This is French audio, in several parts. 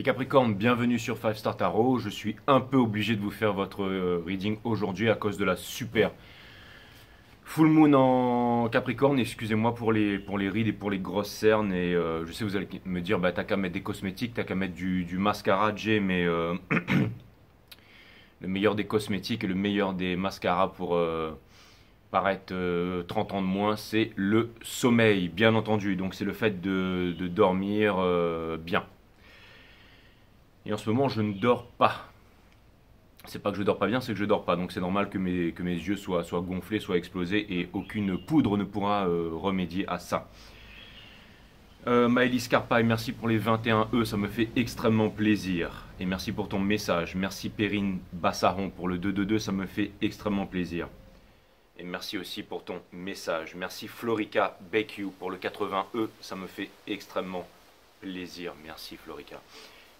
Capricorne, bienvenue sur 5 Star Tarot. Je suis un peu obligé de vous faire votre reading aujourd'hui à cause de la super full moon en Capricorne. Excusez-moi pour les rides et pour les grosses cernes. Et je sais, vous allez me dire, bah t'as qu'à mettre des cosmétiques, t'as qu'à mettre du mascara, Jay, mais le meilleur des cosmétiques et le meilleur des mascaras pour paraître 30 ans de moins, c'est le sommeil, bien entendu. Donc c'est le fait de dormir bien. Et en ce moment, je ne dors pas. C'est pas que je dors pas bien, c'est que je dors pas. Donc c'est normal que mes yeux soient gonflés, soient explosés et aucune poudre ne pourra remédier à ça. Maëlys Carpaille, merci pour les 21 E, ça me fait extrêmement plaisir. Et merci pour ton message. Merci Perrine Bassaron pour le 222, ça me fait extrêmement plaisir. Et merci aussi pour ton message. Merci Florica BQ pour le 80 E, ça me fait extrêmement plaisir. Merci Florica.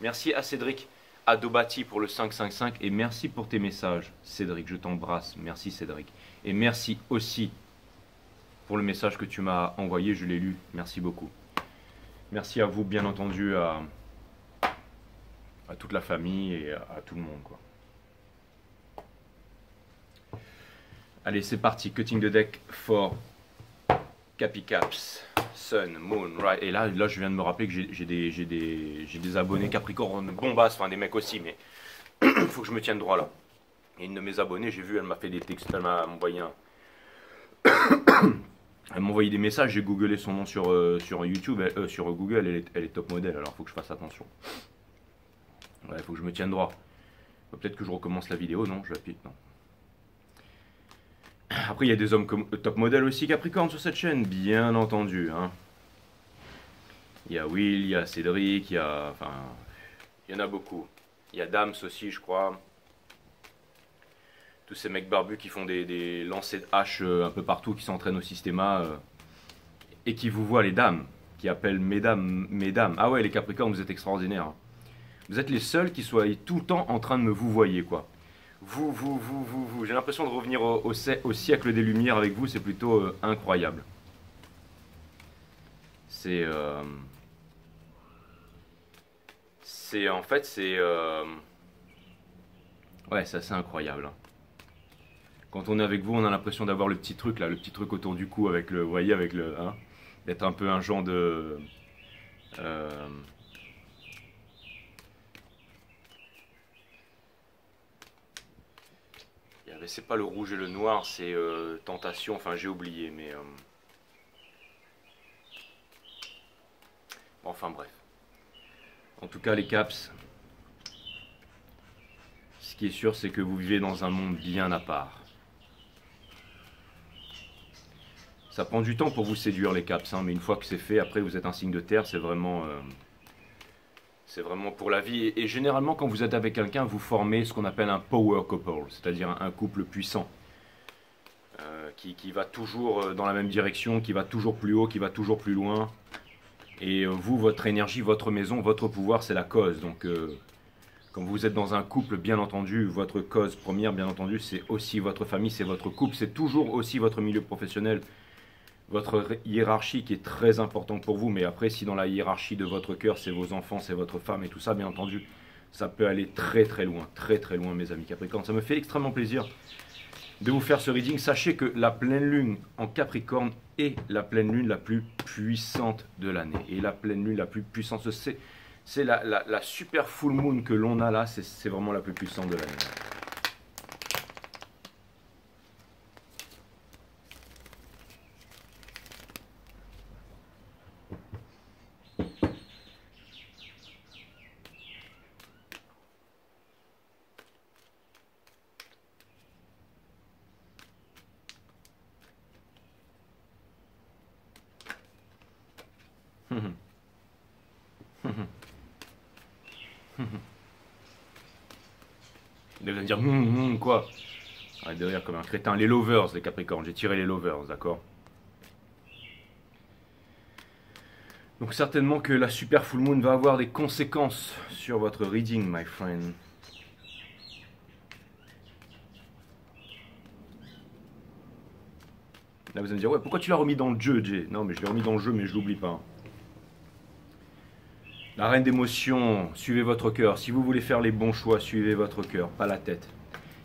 Merci à Cédric Adobati pour le 555 et merci pour tes messages. Cédric, je t'embrasse. Merci Cédric. Et merci aussi pour le message que tu m'as envoyé, je l'ai lu. Merci beaucoup. Merci à vous, bien entendu, à toute la famille et à tout le monde, quoi. Allez, c'est parti. Cutting the deck for Capicaps. Sun, Moon, Right. Et là, je viens de me rappeler que j'ai des abonnés Capricorne bombasses, enfin des mecs aussi, mais il faut que je me tienne droit là. Et une de mes abonnées, j'ai vu, elle m'a fait des textes, elle m'a envoyé elle m'a envoyé des messages, j'ai googlé son nom sur YouTube, sur Google, elle est top modèle, alors il faut que je fasse attention. Ouais, il faut que je me tienne droit. Peut-être que je recommence la vidéo, non? Je l'appuie, non. Après, il y a des hommes comme top modèle aussi Capricorne sur cette chaîne, bien entendu. Hein. Il y a Will, il y a Cédric, il y a... Enfin, il y en a beaucoup. Il y a Dams aussi, je crois. Tous ces mecs barbus qui font des lancers de hache un peu partout, qui s'entraînent au systéma. Et qui vous voient les dames, qui appellent mesdames, mesdames. Ah ouais, les Capricornes, vous êtes extraordinaires. Hein. Vous êtes les seuls qui soient tout le temps en train de me vous voyer, quoi. Vous. J'ai l'impression de revenir au siècle des Lumières avec vous, c'est plutôt incroyable. C'est... en fait, c'est... ouais, c'est assez incroyable. Hein. Quand on est avec vous, on a l'impression d'avoir le petit truc, là, le petit truc autour du cou, avec le... Vous voyez, avec le... Hein, d'être un peu un genre de... c'est pas le rouge et le noir, c'est tentation, enfin j'ai oublié, mais... Enfin bref. En tout cas les caps, ce qui est sûr c'est que vous vivez dans un monde bien à part. Ça prend du temps pour vous séduire les caps, hein, mais une fois que c'est fait, après vous êtes un signe de terre, c'est vraiment pour la vie. Et généralement quand vous êtes avec quelqu'un, vous formez ce qu'on appelle un power couple, c'est-à-dire un couple puissant. Qui va toujours dans la même direction, qui va toujours plus haut, qui va toujours plus loin. Et vous, votre énergie, votre maison, votre pouvoir, c'est la cause. Donc, quand vous êtes dans un couple, bien entendu, votre cause première, bien entendu, c'est aussi votre famille, c'est votre couple, c'est toujours aussi votre milieu professionnel, votre hiérarchie qui est très important pour vous. Mais après, si dans la hiérarchie de votre cœur, c'est vos enfants, c'est votre femme et tout ça, bien entendu, ça peut aller très très loin, mes amis Capricorne. Ça me fait extrêmement plaisir de vous faire ce reading. Sachez que la pleine lune en Capricorne est la pleine lune la plus puissante de l'année. Et la pleine lune la plus puissante, c'est la super full moon que l'on a là, c'est vraiment la plus puissante de l'année. Vous allez me dire, quoi? Arrête de rire comme un crétin. Les lovers, les Capricornes, j'ai tiré les lovers, d'accord? Donc certainement que la super full moon va avoir des conséquences sur votre reading, my friend. Là vous allez me dire, ouais, pourquoi tu l'as remis dans le jeu, Jay? Non, mais je l'ai remis dans le jeu, mais je l'oublie pas. La reine d'émotion, suivez votre cœur. Si vous voulez faire les bons choix, suivez votre cœur, pas la tête.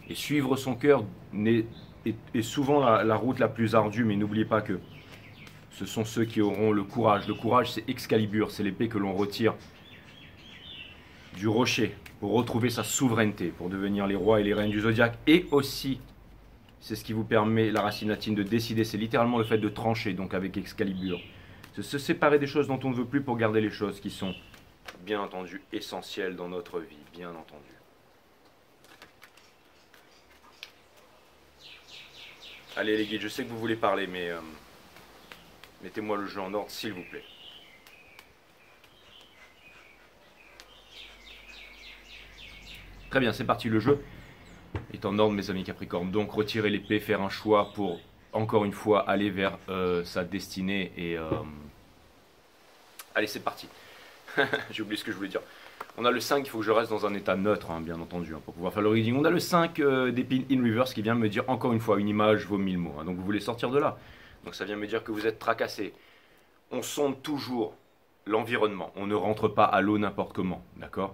Et suivre son cœur est souvent la route la plus ardue, mais n'oubliez pas que ce sont ceux qui auront le courage. Le courage, c'est Excalibur, c'est l'épée que l'on retire du rocher pour retrouver sa souveraineté, pour devenir les rois et les reines du zodiaque. Et aussi, c'est ce qui vous permet, la racine latine, de décider. C'est littéralement le fait de trancher, donc avec Excalibur. Se séparer des choses dont on ne veut plus pour garder les choses qui sont, bien entendu, essentielles dans notre vie, bien entendu. Allez les guides, je sais que vous voulez parler, mais mettez-moi le jeu en ordre, s'il vous plaît. Très bien, c'est parti, le jeu est en ordre, mes amis Capricorne. Donc, retirer l'épée, faire un choix pour, encore une fois, aller vers sa destinée. Et allez, c'est parti. J'ai oublié ce que je voulais dire. On a le 5, il faut que je reste dans un état neutre, hein, bien entendu, hein, pour pouvoir faire le reading. On a le 5 d'épine in reverse qui vient me dire, encore une fois, une image vaut 1000 mots. Hein, donc, vous voulez sortir de là. Donc, ça vient me dire que vous êtes tracassé. On sonde toujours l'environnement. On ne rentre pas à l'eau n'importe comment, d'accord?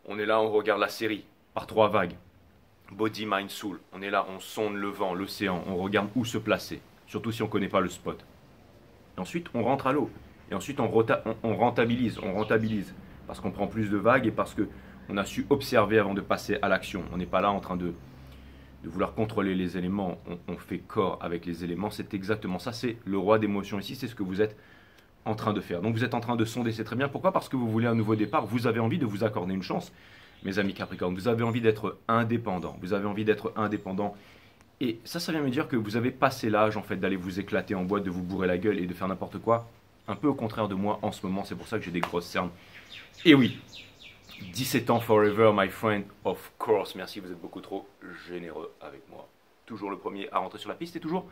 On est là, on regarde la série, par 3 vagues. Body, Mind, Soul. On est là, on sonde le vent, l'océan. On regarde où se placer, surtout si on ne connaît pas le spot. Et ensuite, on rentre à l'eau. Et ensuite, on rentabilise. On rentabilise. Parce qu'on prend plus de vagues et parce qu'on a su observer avant de passer à l'action. On n'est pas là en train de vouloir contrôler les éléments. On fait corps avec les éléments. C'est exactement ça. C'est le roi d'émotion ici. C'est ce que vous êtes en train de faire. Donc vous êtes en train de sonder, c'est très bien. Pourquoi? Parce que vous voulez un nouveau départ. Vous avez envie de vous accorder une chance, mes amis Capricorne. Vous avez envie d'être indépendant. Vous avez envie d'être indépendant. Et ça vient me dire que vous avez passé l'âge en fait d'aller vous éclater en boîte, de vous bourrer la gueule et de faire n'importe quoi. Un peu au contraire de moi en ce moment. C'est pour ça que j'ai des grosses cernes. Et oui, 17 ans forever, my friend, of course. Merci, vous êtes beaucoup trop généreux avec moi. Toujours le premier à rentrer sur la piste et toujours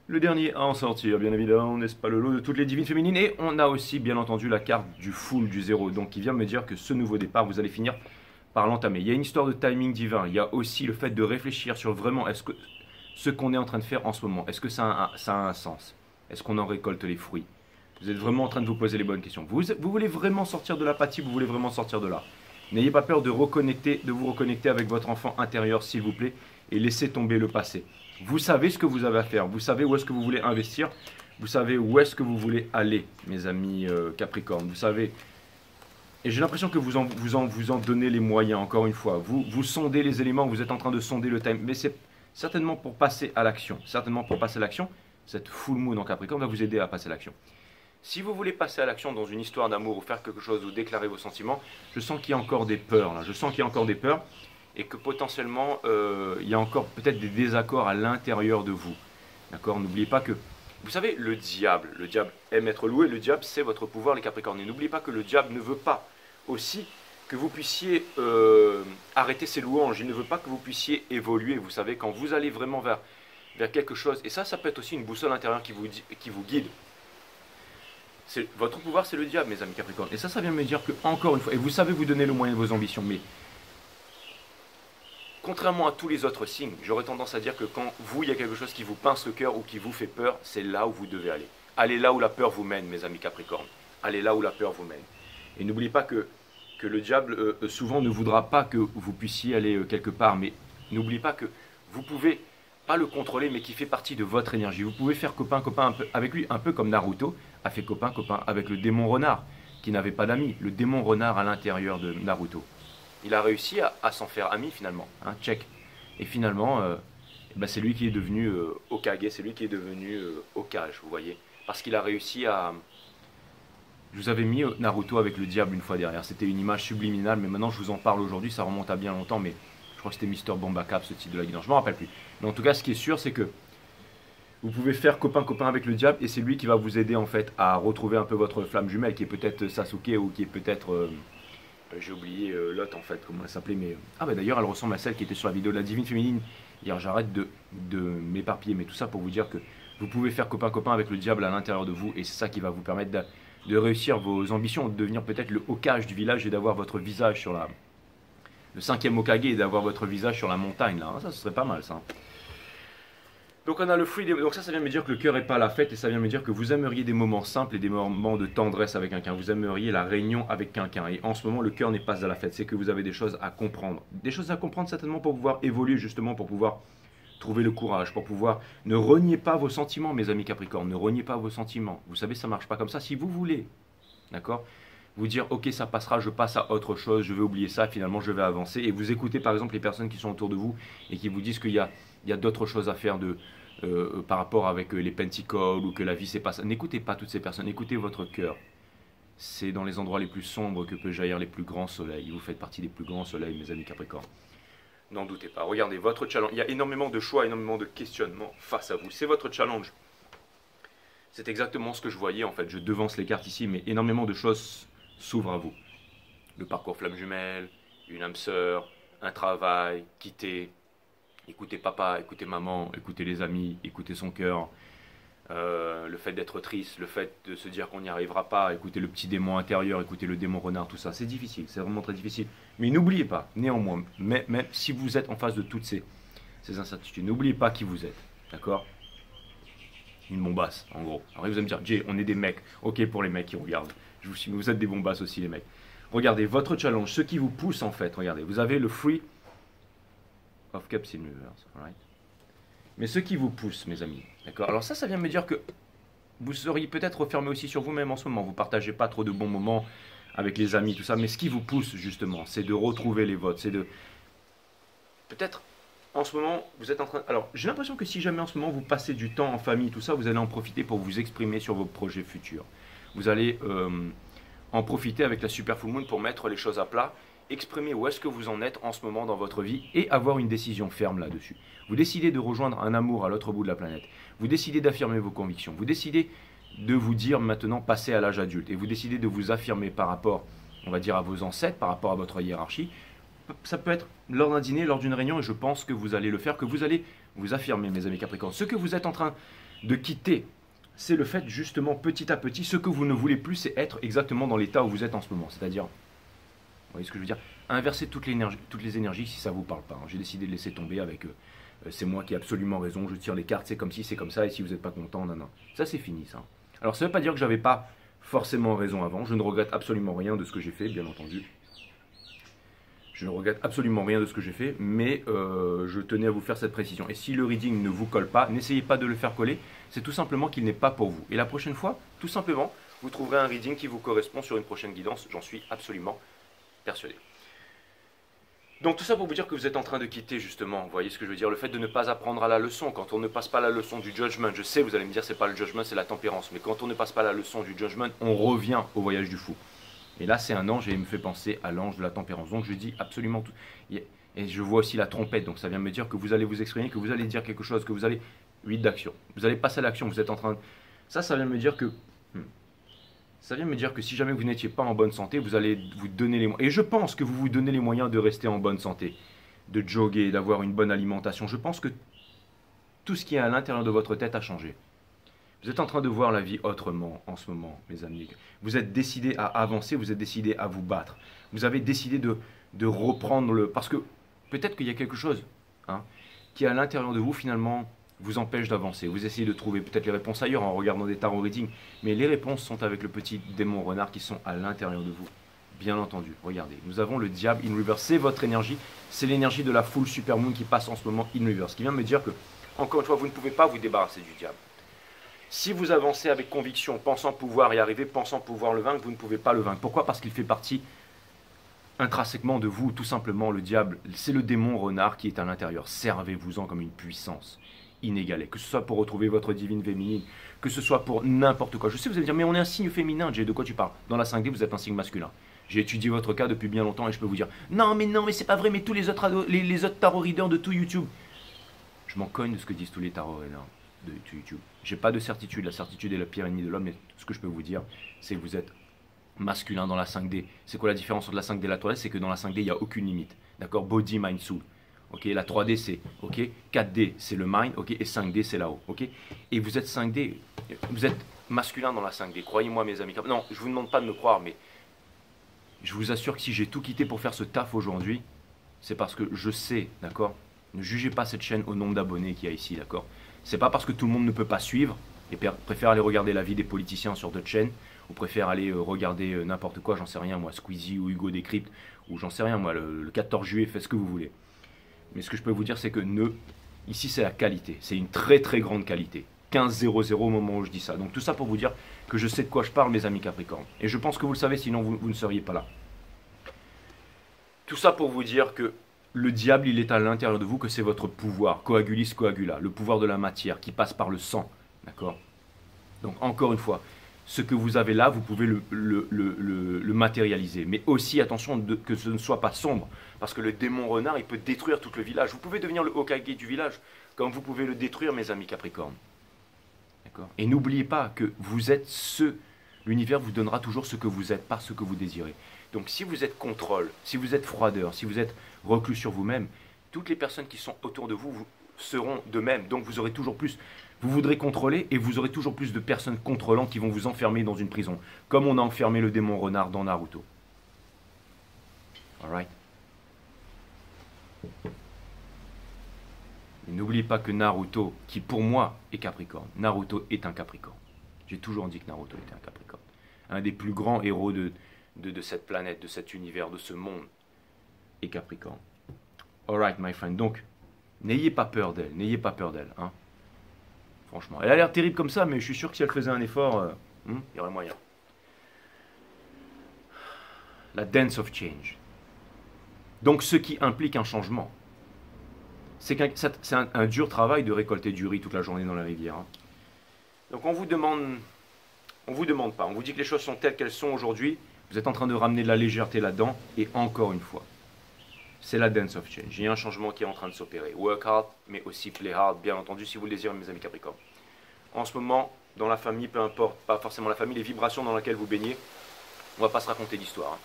le dernier à en sortir, bien évidemment, n'est-ce pas le lot de toutes les divines féminines. Et on a aussi, bien entendu, la carte du full, du zéro, donc qui vient me dire que ce nouveau départ, vous allez finir par l'entamer. Il y a une histoire de timing divin, il y a aussi le fait de réfléchir sur vraiment, est-ce que ce qu'on est en train de faire en ce moment, est-ce que ça a un sens? Est-ce qu'on en récolte les fruits? Vous êtes vraiment en train de vous poser les bonnes questions. Vous voulez vraiment sortir de l'apathie, vous voulez vraiment sortir de là. N'ayez pas peur de vous reconnecter avec votre enfant intérieur, s'il vous plaît, et laissez tomber le passé. Vous savez ce que vous avez à faire, vous savez où est-ce que vous voulez investir, vous savez où est-ce que vous voulez aller, mes amis Capricorne. Vous savez, et j'ai l'impression que vous en donnez les moyens, encore une fois. Vous sondez les éléments, vous êtes en train de sonder le time, mais c'est certainement pour passer à l'action. Certainement pour passer à l'action, cette full moon en Capricorne va vous aider à passer à l'action. Si vous voulez passer à l'action dans une histoire d'amour ou faire quelque chose ou déclarer vos sentiments, je sens qu'il y a encore des peurs là. Je sens qu'il y a encore des peurs et que potentiellement il y a encore peut-être des désaccords à l'intérieur de vous. D'accord? N'oubliez pas que, vous savez, le diable aime être loué, le diable c'est votre pouvoir les Capricornes. Et n'oubliez pas que le diable ne veut pas aussi que vous puissiez arrêter ses louanges, il ne veut pas que vous puissiez évoluer. Vous savez, quand vous allez vraiment vers quelque chose, et ça peut être aussi une boussole intérieure qui vous guide. Votre pouvoir, c'est le diable, mes amis Capricorne. Et ça vient me dire que, encore une fois, et vous savez vous donner le moyen de vos ambitions, mais contrairement à tous les autres signes, j'aurais tendance à dire que quand vous, il y a quelque chose qui vous pince le cœur ou qui vous fait peur, c'est là où vous devez aller. Allez là où la peur vous mène, mes amis Capricorne. Allez là où la peur vous mène. Et n'oubliez pas que le diable, souvent, ne voudra pas que vous puissiez aller quelque part, mais n'oubliez pas que vous pouvez pas le contrôler, mais qui fait partie de votre énergie. Vous pouvez faire copain-copain un peu avec lui, un peu comme Naruto a fait copain-copain avec le démon renard, qui n'avait pas d'amis, le démon renard à l'intérieur de Naruto. Il a réussi à s'en faire ami finalement, hein, check. Et finalement, c'est lui qui est devenu Hokage, c'est lui qui est devenu Hokage, vous voyez. Parce qu'il a réussi à... Je vous avais mis Naruto avec le diable une fois derrière, c'était une image subliminale, mais maintenant je vous en parle aujourd'hui, ça remonte à bien longtemps, mais je crois que c'était Mister Bombacap, ce titre de la guidance, je ne me rappelle plus. Mais en tout cas, ce qui est sûr, c'est que vous pouvez faire copain-copain avec le diable et c'est lui qui va vous aider en fait à retrouver un peu votre flamme jumelle qui est peut-être Sasuke ou qui est peut-être... j'ai oublié l'autre en fait, comment elle s'appelait, mais... Ah bah d'ailleurs elle ressemble à celle qui était sur la vidéo de la divine féminine. Hier j'arrête de m'éparpiller, mais tout ça pour vous dire que vous pouvez faire copain-copain avec le diable à l'intérieur de vous et c'est ça qui va vous permettre de réussir vos ambitions, de devenir peut-être le Hokage du village et d'avoir votre visage sur la... Le 5e Hokage et d'avoir votre visage sur la montagne là, ça ce serait pas mal ça. Donc on a le fruit, donc ça vient me dire que le cœur n'est pas à la fête et ça vient me dire que vous aimeriez des moments simples et des moments de tendresse avec quelqu'un. Vous aimeriez la réunion avec quelqu'un et en ce moment le cœur n'est pas à la fête. C'est que vous avez des choses à comprendre. Des choses à comprendre certainement pour pouvoir évoluer justement, pour pouvoir trouver le courage, pour pouvoir... Ne reniez pas vos sentiments mes amis Capricorne, ne reniez pas vos sentiments. Vous savez ça ne marche pas comme ça. Si vous voulez, d'accord, vous dire ok ça passera, je passe à autre chose, je vais oublier ça, finalement je vais avancer. Et vous écoutez par exemple les personnes qui sont autour de vous et qui vous disent qu'il y a d'autres choses à faire par rapport avec les penticles ou que la vie c'est pas ça. N'écoutez pas toutes ces personnes, écoutez votre cœur. C'est dans les endroits les plus sombres que peut jaillir les plus grands soleils. Vous faites partie des plus grands soleils mes amis Capricorne. N'en doutez pas. Regardez votre challenge. Il y a énormément de choix, énormément de questionnements face à vous. C'est votre challenge. C'est exactement ce que je voyais en fait. Je devance les cartes ici, mais énormément de choses s'ouvrent à vous. Le parcours flamme jumelle, une âme sœur, un travail, quitter, écouter papa, écouter maman, écouter les amis, écouter son cœur, le fait d'être triste, le fait de se dire qu'on n'y arrivera pas, écouter le petit démon intérieur, écouter le démon renard, tout ça, c'est difficile, c'est vraiment très difficile. Mais n'oubliez pas, néanmoins, même si vous êtes en face de toutes ces incertitudes, n'oubliez pas qui vous êtes, d'accord? Une bombasse, en gros. Alors vous allez me dire, Jay, on est des mecs, ok pour les mecs qui regardent, je vous suis, mais vous êtes des bombasses aussi les mecs. Regardez, votre challenge, ce qui vous pousse en fait, regardez, vous avez le Free of Cups in reverse, alright. Mais ce qui vous pousse, mes amis, d'accord. Alors ça vient me dire que vous seriez peut-être refermé aussi sur vous-même en ce moment. Vous ne partagez pas trop de bons moments avec les amis, tout ça. Mais ce qui vous pousse, justement, c'est de retrouver les votes. C'est de... Peut-être, en ce moment, vous êtes en train... Alors, j'ai l'impression que si jamais en ce moment, vous passez du temps en famille, tout ça, vous allez en profiter pour vous exprimer sur vos projets futurs. Vous allez en profiter avec la Super Full Moon pour mettre les choses à plat, exprimer où est-ce que vous en êtes en ce moment dans votre vie et avoir une décision ferme là-dessus. Vous décidez de rejoindre un amour à l'autre bout de la planète. Vous décidez d'affirmer vos convictions. Vous décidez de vous dire maintenant passer à l'âge adulte. Et vous décidez de vous affirmer par rapport, on va dire, à vos ancêtres, par rapport à votre hiérarchie. Ça peut être lors d'un dîner, lors d'une réunion, et je pense que vous allez le faire, que vous allez vous affirmer, mes amis Capricorne. Ce que vous êtes en train de quitter, c'est le fait justement petit à petit, ce que vous ne voulez plus, c'est être exactement dans l'état où vous êtes en ce moment. C'est-à-dire... Vous voyez ce que je veux dire? Inverser toutes les énergies si ça ne vous parle pas. J'ai décidé de laisser tomber avec c'est moi qui ai absolument raison, je tire les cartes, c'est comme si, c'est comme ça, et si vous n'êtes pas content, non, non. Ça c'est fini ça. Alors ça ne veut pas dire que j'avais pas forcément raison avant, je ne regrette absolument rien de ce que j'ai fait, bien entendu. Je ne regrette absolument rien de ce que j'ai fait, mais je tenais à vous faire cette précision. Et si le reading ne vous colle pas, n'essayez pas de le faire coller, c'est tout simplement qu'il n'est pas pour vous. Et la prochaine fois, tout simplement, vous trouverez un reading qui vous correspond sur une prochaine guidance, j'en suis absolument persuadé. Donc tout ça pour vous dire que vous êtes en train de quitter justement, vous voyez ce que je veux dire, le fait de ne pas apprendre à la leçon, quand on ne passe pas la leçon du judgment, je sais vous allez me dire c'est pas le judgment c'est la tempérance, mais quand on ne passe pas la leçon du judgment, on revient au voyage du fou. Et là c'est un ange et il me fait penser à l'ange de la tempérance, donc je dis absolument tout. Et je vois aussi la trompette, donc ça vient me dire que vous allez vous exprimer, que vous allez dire quelque chose, que vous allez, 8 d'action, vous allez passer à l'action, vous êtes en train de... Ça vient me dire que... Ça vient me dire que si jamais vous n'étiez pas en bonne santé, vous allez vous donner les moyens. Et je pense que vous vous donnez les moyens de rester en bonne santé, de jogger, d'avoir une bonne alimentation. Je pense que tout ce qui est à l'intérieur de votre tête a changé. Vous êtes en train de voir la vie autrement en ce moment, mes amis. Vous êtes décidé à avancer, vous êtes décidé à vous battre. Vous avez décidé de reprendre le... Parce que peut-être qu'il y a quelque chose qui à l'intérieur de vous finalement... vous empêche d'avancer. Vous essayez de trouver peut-être les réponses ailleurs en regardant des tarot readings, mais les réponses sont avec le petit démon renard qui sont à l'intérieur de vous. Bien entendu, regardez, nous avons le diable in reverse, c'est votre énergie, c'est l'énergie de la full super moon qui passe en ce moment in reverse, qui vient me dire que, encore une fois, vous ne pouvez pas vous débarrasser du diable. Si vous avancez avec conviction, pensant pouvoir y arriver, pensant pouvoir le vaincre, vous ne pouvez pas le vaincre. Pourquoi? Parce qu'il fait partie intrinsèquement de vous, tout simplement. Le diable, c'est le démon renard qui est à l'intérieur. Servez-vous-en comme une puissance inégalée, que ce soit pour retrouver votre divine féminine, que ce soit pour n'importe quoi. Je sais, vous allez me dire, mais on est un signe féminin, Jay, de quoi tu parles? Dans la 5D, vous êtes un signe masculin. J'ai étudié votre cas depuis bien longtemps et je peux vous dire, non, mais c'est pas vrai, mais tous les autres tarot readers de tout YouTube. Je m'en cogne de ce que disent tous les tarot readers de tout YouTube. J'ai pas de certitude, la certitude est la pire ennemie de l'homme, mais ce que je peux vous dire, c'est que vous êtes masculin dans la 5D. C'est quoi la différence entre la 5D et la 3D? C'est que dans la 5D, il n'y a aucune limite. D'accord? Body, mind, soul. Ok, la 3D c'est ok, 4D c'est le mind, ok, et 5D c'est là-haut, ok. Et vous êtes 5D, vous êtes masculin dans la 5D, croyez-moi mes amis. Non, je vous demande pas de me croire, mais je vous assure que si j'ai tout quitté pour faire ce taf aujourd'hui, c'est parce que je sais, d'accord. Ne jugez pas cette chaîne au nombre d'abonnés qu'il y a ici, d'accord. C'est pas parce que tout le monde ne peut pas suivre et préfère aller regarder la vie des politiciens sur d'autres chaînes, ou préfère aller regarder n'importe quoi, j'en sais rien moi, Squeezie ou Hugo Décrypte, ou j'en sais rien moi, le 14 juillet, faites ce que vous voulez. Mais ce que je peux vous dire, c'est que ici c'est la qualité, c'est une très très grande qualité. 15-0-0 au moment où je dis ça. Donc tout ça pour vous dire que je sais de quoi je parle, mes amis Capricorne. Et je pense que vous le savez, sinon vous ne seriez pas là. Tout ça pour vous dire que le diable, il est à l'intérieur de vous, que c'est votre pouvoir, coagulis coagula, le pouvoir de la matière qui passe par le sang. D'accord? Donc encore une fois, ce que vous avez là, vous pouvez le matérialiser. Mais aussi, attention que ce ne soit pas sombre. Parce que le démon renard, il peut détruire tout le village. Vous pouvez devenir le Hokage du village, comme vous pouvez le détruire, mes amis Capricorne. D'accord? Et n'oubliez pas que vous êtes l'univers vous donnera toujours ce que vous êtes, pas ce que vous désirez. Donc si vous êtes contrôle, si vous êtes froideur, si vous êtes reclus sur vous-même, toutes les personnes qui sont autour de vous seront de même. Donc vous aurez toujours plus, vous voudrez contrôler et vous aurez toujours plus de personnes contrôlantes qui vont vous enfermer dans une prison. Comme on a enfermé le démon renard dans Naruto. Alright? N'oubliez pas que Naruto, qui pour moi est Capricorne, Naruto est un Capricorne. J'ai toujours dit que Naruto était un Capricorne. Un des plus grands héros de cette planète, de cet univers, de ce monde est Capricorne. Alright, my friend. Donc, n'ayez pas peur d'elle. N'ayez pas peur d'elle. Hein. Franchement. Elle a l'air terrible comme ça, mais je suis sûr que si elle faisait un effort, il y aurait moyen. La dance of change. Donc, ce qui implique un changement. C'est un dur travail de récolter du riz toute la journée dans la rivière. Hein. Donc, on vous demande pas. On vous dit que les choses sont telles qu'elles sont aujourd'hui. Vous êtes en train de ramener de la légèreté là-dedans. Et encore une fois, c'est la dance of change. Il y a un changement qui est en train de s'opérer. Work hard, mais aussi play hard, bien entendu, si vous le désirez, mes amis Capricorne. En ce moment, dans la famille, peu importe, pas forcément la famille, les vibrations dans lesquelles vous baignez, on ne va pas se raconter d'histoire. Hein.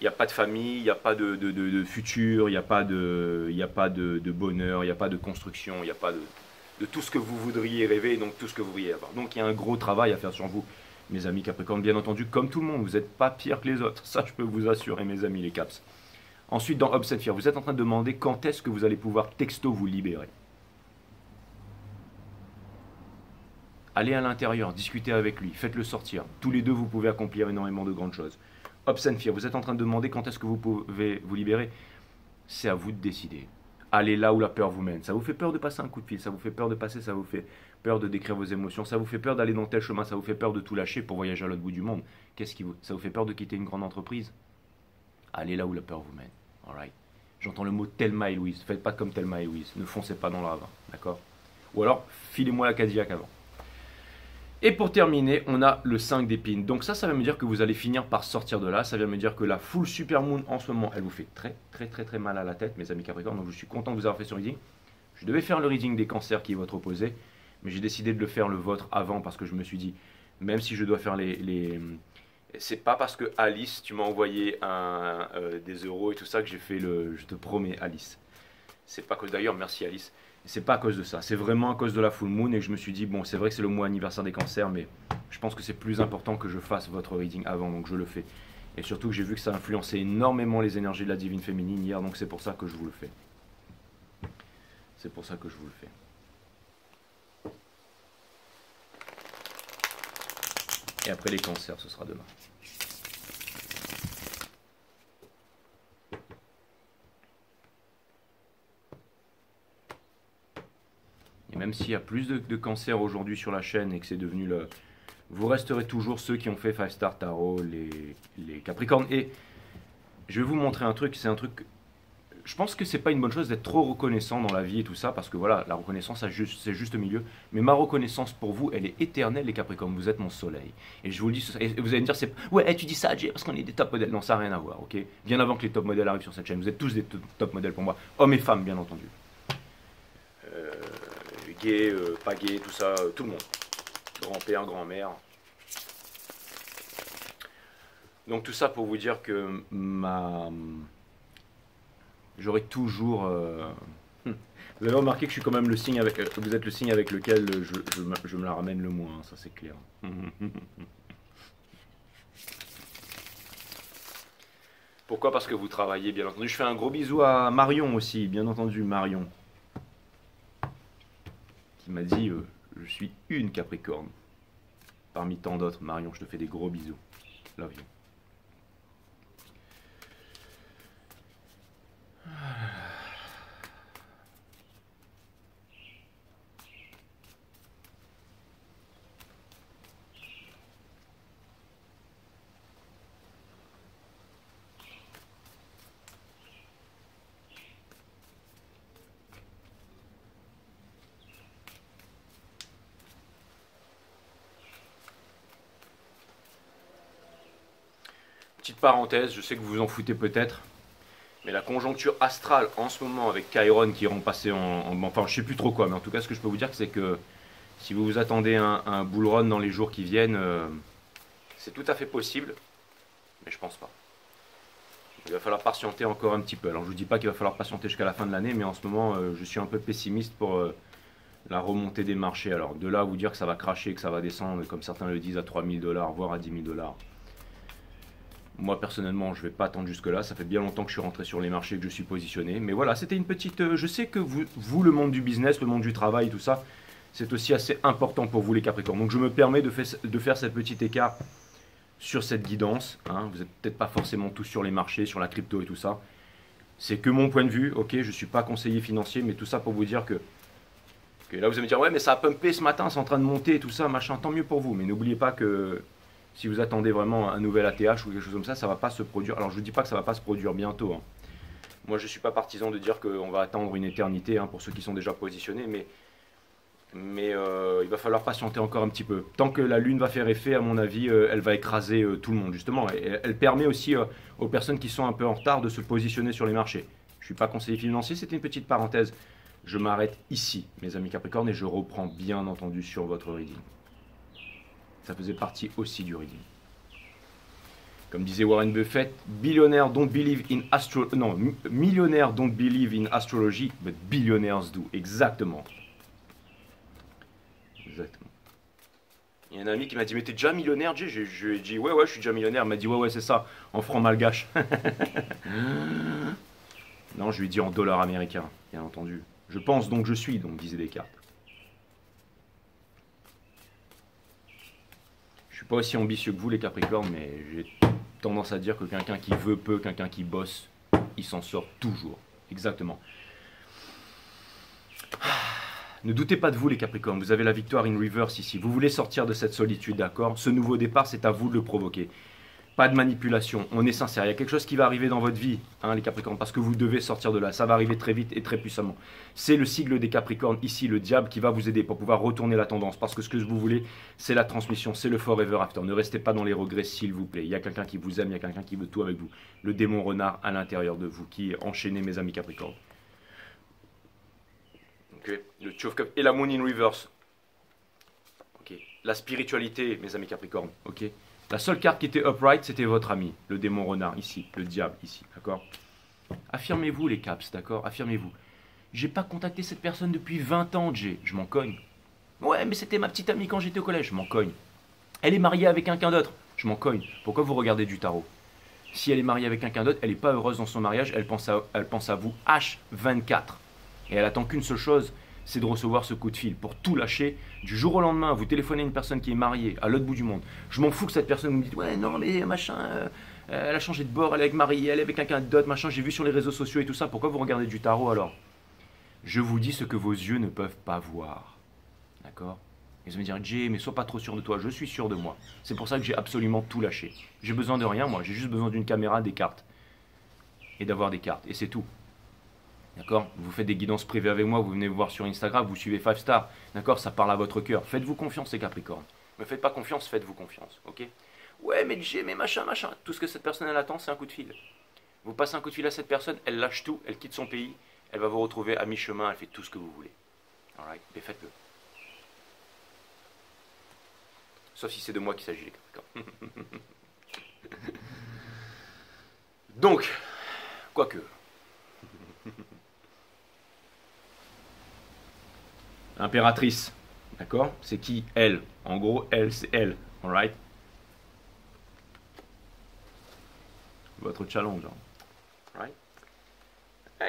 Il n'y a pas de famille, il n'y a pas de futur, il n'y a pas de bonheur, il n'y a pas de construction, il n'y a pas de tout ce que vous voudriez rêver, donc tout ce que vous voudriez avoir. Donc il y a un gros travail à faire sur vous, mes amis Capricorne, bien entendu, comme tout le monde, vous n'êtes pas pire que les autres, ça je peux vous assurer, mes amis les Caps. Ensuite, dans Obscene Fear, vous êtes en train de demander quand est-ce que vous allez pouvoir texto vous libérer. Allez à l'intérieur, discutez avec lui, faites-le sortir. Tous les deux, vous pouvez accomplir énormément de grandes choses. Obscene Fear, vous êtes en train de demander quand est-ce que vous pouvez vous libérer. C'est à vous de décider. Allez là où la peur vous mène. Ça vous fait peur de passer un coup de fil, ça vous fait peur de passer, ça vous fait peur de décrire vos émotions, ça vous fait peur d'aller dans tel chemin, ça vous fait peur de tout lâcher pour voyager à l'autre bout du monde. Ça vous fait peur de quitter une grande entreprise. Allez là où la peur vous mène. Alright. J'entends le mot Thelma et Louise. Faites pas comme Thelma et Louise. Ne foncez pas dans le ravin. D'accord? Ou alors, filez-moi la Cadillac avant. Et pour terminer, on a le 5 d'épines. Donc ça veut me dire que vous allez finir par sortir de là. Ça vient me dire que la full supermoon en ce moment, elle vous fait très très très très mal à la tête, mes amis Capricorne. Donc je suis content de vous avoir fait ce reading. Je devais faire le reading des cancers qui est votre opposé, mais j'ai décidé de le faire le vôtre avant parce que je me suis dit, même si je dois faire c'est pas parce que Alice, tu m'as envoyé des euros et tout ça que j'ai fait je te promets Alice. C'est pas que d'ailleurs, merci Alice. C'est pas à cause de ça, c'est vraiment à cause de la full moon et que je me suis dit, bon c'est vrai que c'est le mois anniversaire des cancers, mais je pense que c'est plus important que je fasse votre reading avant, donc je le fais. Et surtout que j'ai vu que ça influençait énormément les énergies de la divine féminine hier, donc c'est pour ça que je vous le fais. C'est pour ça que je vous le fais. Et après les cancers, ce sera demain. Et même s'il y a plus de cancers aujourd'hui sur la chaîne et que c'est devenu vous resterez toujours ceux qui ont fait 5 Star Tarot, les Capricornes. Et je vais vous montrer un truc, c'est un truc... Je pense que c'est pas une bonne chose d'être trop reconnaissant dans la vie et tout ça, parce que voilà, la reconnaissance, c'est juste milieu. Mais ma reconnaissance pour vous, elle est éternelle, les Capricornes. Vous êtes mon soleil. Et je vous le dis, et vous allez me dire, ouais, tu dis ça, Jay, parce qu'on est des top modèles. Non, ça n'a rien à voir, ok? Bien avant que les top modèles arrivent sur cette chaîne. Vous êtes tous des top modèles pour moi. Hommes et femmes, bien entendu. Gay, pas gay, tout ça, tout le monde. Grand-père, grand-mère. Donc tout ça pour vous dire que j'aurai toujours... Vous avez remarqué que je suis quand même le signe vous êtes le signe avec lequel je me la ramène le moins, ça c'est clair. Pourquoi? Parce que vous travaillez, bien entendu. Je fais un gros bisou à Marion aussi, bien entendu, Marion. qui m'a dit je suis une Capricorne. Parmi tant d'autres. Marion, je te fais des gros bisous. Love you. Petite parenthèse, je sais que vous vous en foutez peut-être, mais la conjoncture astrale en ce moment avec Chiron qui est passé enfin je sais plus trop quoi, mais en tout cas ce que je peux vous dire c'est que si vous vous attendez à un bull run dans les jours qui viennent, c'est tout à fait possible, mais je pense pas. Il va falloir patienter encore un petit peu. Alors je vous dis pas qu'il va falloir patienter jusqu'à la fin de l'année, mais en ce moment je suis un peu pessimiste pour la remontée des marchés. Alors de là à vous dire que ça va cracher, que ça va descendre, comme certains le disent, à 3000 $, voire à 10 000 $. Moi personnellement je vais pas attendre jusque là, ça fait bien longtemps que je suis rentré sur les marchés, que je suis positionné, mais voilà, c'était une petite, je sais que vous le monde du business, le monde du travail, tout ça, c'est aussi assez important pour vous les Capricornes, donc je me permets de faire cette petite écart sur cette guidance, hein. Vous n'êtes peut-être pas forcément tous sur les marchés, sur la crypto et tout ça, c'est que mon point de vue, ok, je ne suis pas conseiller financier, mais tout ça pour vous dire que là vous allez me dire, ouais mais ça a pumpé ce matin, c'est en train de monter et tout ça, machin, tant mieux pour vous, mais n'oubliez pas que si vous attendez vraiment un nouvel ATH ou quelque chose comme ça ne va pas se produire. Alors je ne dis pas que ça ne va pas se produire bientôt, hein. Moi je ne suis pas partisan de dire qu'on va attendre une éternité, hein, pour ceux qui sont déjà positionnés, mais il va falloir patienter encore un petit peu. Tant que la Lune va faire effet, à mon avis, elle va écraser tout le monde, justement. Et elle permet aussi aux personnes qui sont un peu en retard de se positionner sur les marchés. Je ne suis pas conseiller financier, c'était une petite parenthèse. Je m'arrête ici, mes amis Capricornes, et je reprends bien entendu sur votre reading. Ça faisait partie aussi du reading. Comme disait Warren Buffett, millionnaire don't believe in millionnaire don't believe in astrology, but billionaires do. Exactement. Exactement. Il y a un ami qui m'a dit, mais t'es déjà millionnaire, Jay? Je lui ai dit, ouais, je suis déjà millionnaire. Il m'a dit, ouais, c'est ça, en francs malgaches. Non, je lui ai dit en dollars américains, bien entendu. Je pense donc je suis, donc disaient Descartes. Je suis pas aussi ambitieux que vous les Capricornes, mais j'ai tendance à dire que quelqu'un qui veut peu, quelqu'un qui bosse, il s'en sort toujours. Exactement. Ne doutez pas de vous les Capricornes, vous avez la victoire in reverse ici. Vous voulez sortir de cette solitude, d'accord? Ce nouveau départ, c'est à vous de le provoquer. Pas de manipulation, on est sincère. Il y a quelque chose qui va arriver dans votre vie, hein, les Capricornes, parce que vous devez sortir de là. Ça va arriver très vite et très puissamment. C'est le sigle des Capricornes, ici, le diable, qui va vous aider pour pouvoir retourner la tendance. Parce que ce que vous voulez, c'est la transmission, c'est le forever after. Ne restez pas dans les regrets, s'il vous plaît. Il y a quelqu'un qui vous aime, il y a quelqu'un qui veut tout avec vous. Le démon renard à l'intérieur de vous, qui est enchaîné, mes amis Capricornes. Okay. Le Two of Cups et la Moon in reverse. Okay. La spiritualité, mes amis Capricornes. Ok. La seule carte qui était upright, c'était votre ami, le démon renard, ici, le diable, ici, d'accord? Affirmez-vous, les Caps, d'accord? Affirmez-vous. J'ai pas contacté cette personne depuis 20 ans, Jay. Je m'en cogne. Ouais, mais c'était ma petite amie quand j'étais au collège. Je m'en cogne. Elle est mariée avec quelqu'un d'autre. Je m'en cogne. Pourquoi vous regardez du tarot? Si elle est mariée avec quelqu'un d'autre, elle n'est pas heureuse dans son mariage, elle pense à vous H24. Et elle attend qu'une seule chose, c'est de recevoir ce coup de fil pour tout lâcher. Du jour au lendemain, vous téléphonez à une personne qui est mariée à l'autre bout du monde. Je m'en fous que cette personne me dise, ouais, non, mais machin, elle a changé de bord, elle est avec mariée, elle est avec quelqu'un d'autre, machin, j'ai vu sur les réseaux sociaux et tout ça. Pourquoi vous regardez du tarot alors? Je vous dis ce que vos yeux ne peuvent pas voir. D'accord? Et vous allez me dire, Jay, mais sois pas trop sûr de toi. Je suis sûr de moi. C'est pour ça que j'ai absolument tout lâché. J'ai besoin de rien, moi. J'ai juste besoin d'une caméra, des cartes. Et d'avoir des cartes. Et c'est tout. D'accord? Vous faites des guidances privées avec moi, vous venez me voir sur Instagram, vous suivez 5 Star. D'accord? Ça parle à votre cœur. Faites-vous confiance, les Capricornes. Ne me faites pas confiance, faites-vous confiance. Ok? Ouais, mais Jay, mais machin, machin. Tout ce que cette personne elle attend, c'est un coup de fil. Vous passez un coup de fil à cette personne, elle lâche tout, elle quitte son pays, elle va vous retrouver à mi-chemin, elle fait tout ce que vous voulez. Alright? Mais faites-le. Sauf si c'est de moi qu'il s'agit, les Capricornes. Donc, quoique. Impératrice, d'accord? C'est qui? Elle. En gros, elle, c'est elle. Alright? Votre challenge. Hein. Alright?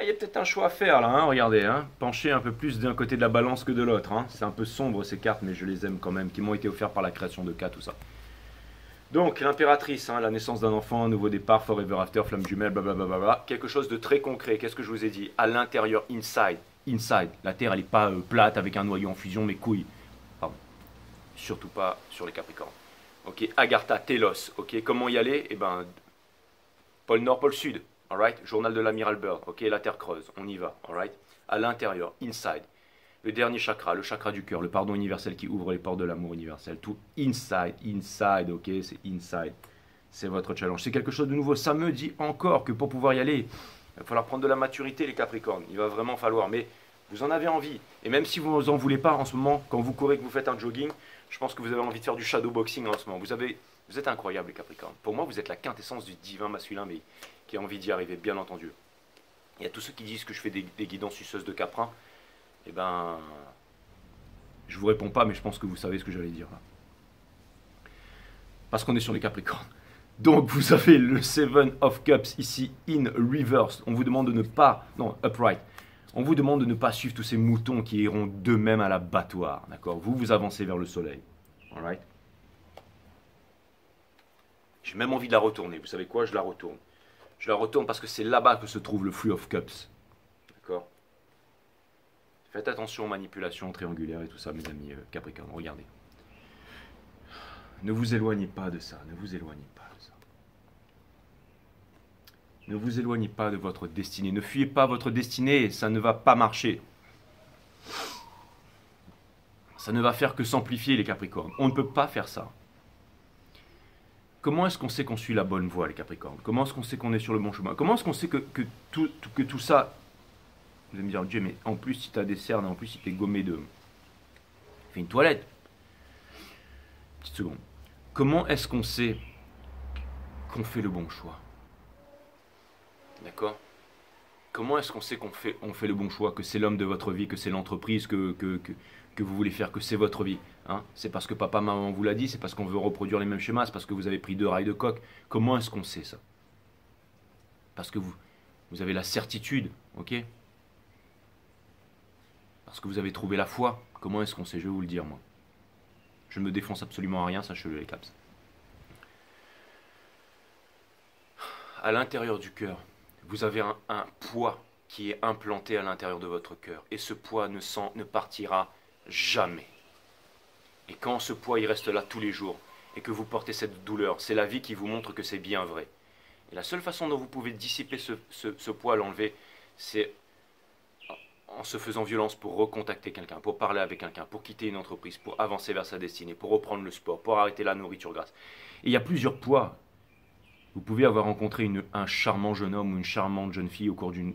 Il y a peut-être un choix à faire là, hein, regardez, hein. Pencher un peu plus d'un côté de la balance que de l'autre. Hein. C'est un peu sombre ces cartes, mais je les aime quand même, qui m'ont été offertes par la création de K, tout ça. Donc, l'impératrice, hein, la naissance d'un enfant, un nouveau départ, forever after, flamme jumelle, blablabla. Quelque chose de très concret. Qu'est-ce que je vous ai dit? À l'intérieur, inside. Inside. La Terre, elle n'est pas plate avec un noyau en fusion, mais couilles. Pardon. Surtout pas sur les Capricornes. Ok, Agartha, Telos. Ok, comment y aller? Eh ben, pôle Nord, pôle Sud. Alright, journal de l'amiral Byrd. Ok, la Terre creuse. On y va. Alright. À l'intérieur, inside. Le dernier chakra, le chakra du cœur, le pardon universel qui ouvre les portes de l'amour universel. Tout inside, ok, c'est inside. C'est votre challenge. C'est quelque chose de nouveau. Ça me dit encore que pour pouvoir y aller, il va falloir prendre de la maturité, les Capricornes. Il va vraiment falloir. Mais vous en avez envie. Et même si vous n'en voulez pas en ce moment, quand vous courez, que vous faites un jogging, je pense que vous avez envie de faire du shadowboxing en ce moment. Vous êtes incroyables, les Capricornes. Pour moi, vous êtes la quintessence du divin masculin, mais qui a envie d'y arriver, bien entendu. Il y a tous ceux qui disent que je fais des guidances suceuses de Caprin. Eh ben, je vous réponds pas, mais je pense que vous savez ce que j'allais dire là. Parce qu'on est sur les Capricornes. Donc vous avez le Seven of Cups ici, in reverse. On vous demande de ne pas, non, upright. On vous demande de ne pas suivre tous ces moutons qui iront d'eux-mêmes à l'abattoir. D'accord? Vous avancez vers le soleil. Alright? J'ai même envie de la retourner. Vous savez quoi? Je la retourne. Je la retourne parce que c'est là-bas que se trouve le Flux of Cups. D'accord? Faites attention aux manipulations triangulaires et tout ça, mes amis Capricorne. Regardez. Ne vous éloignez pas de ça. Ne vous éloignez pas de ça. Ne vous éloignez pas de votre destinée. Ne fuyez pas votre destinée. Ça ne va pas marcher. Ça ne va faire que s'amplifier, les Capricornes. On ne peut pas faire ça. Comment est-ce qu'on sait qu'on suit la bonne voie, les Capricornes? Comment est-ce qu'on sait qu'on est sur le bon chemin? Comment est-ce qu'on sait que tout ça... Vous allez me dire, Dieu, mais en plus, si tu as des cernes, en plus, si tu es gommé de... Fais une toilette. Petite seconde. Comment est-ce qu'on sait qu'on fait le bon choix? D'accord? Comment est-ce qu'on sait qu'on fait le bon choix? Que c'est l'homme de votre vie, que c'est l'entreprise que vous voulez faire, que c'est votre vie, hein? C'est parce que papa, maman vous l'a dit, c'est parce qu'on veut reproduire les mêmes schémas, c'est parce que vous avez pris 2 rails de coq. Comment est-ce qu'on sait ça? Parce que vous avez la certitude, ok? Parce que vous avez trouvé la foi. Comment est-ce qu'on sait? Je vais vous le dire, moi. Je ne me défonce absolument à rien, sachez-le, les caps. À l'intérieur du cœur, vous avez un poids qui est implanté à l'intérieur de votre cœur. Et ce poids ne partira jamais. Et quand ce poids, il reste là tous les jours, et que vous portez cette douleur, c'est la vie qui vous montre que c'est bien vrai. Et la seule façon dont vous pouvez dissiper ce poids, l'enlever, c'est en se faisant violence pour recontacter quelqu'un, pour parler avec quelqu'un, pour quitter une entreprise, pour avancer vers sa destinée, pour reprendre le sport, pour arrêter la nourriture grasse. Et il y a plusieurs poids. Vous pouvez avoir rencontré un charmant jeune homme ou une charmante jeune fille au cours d'une...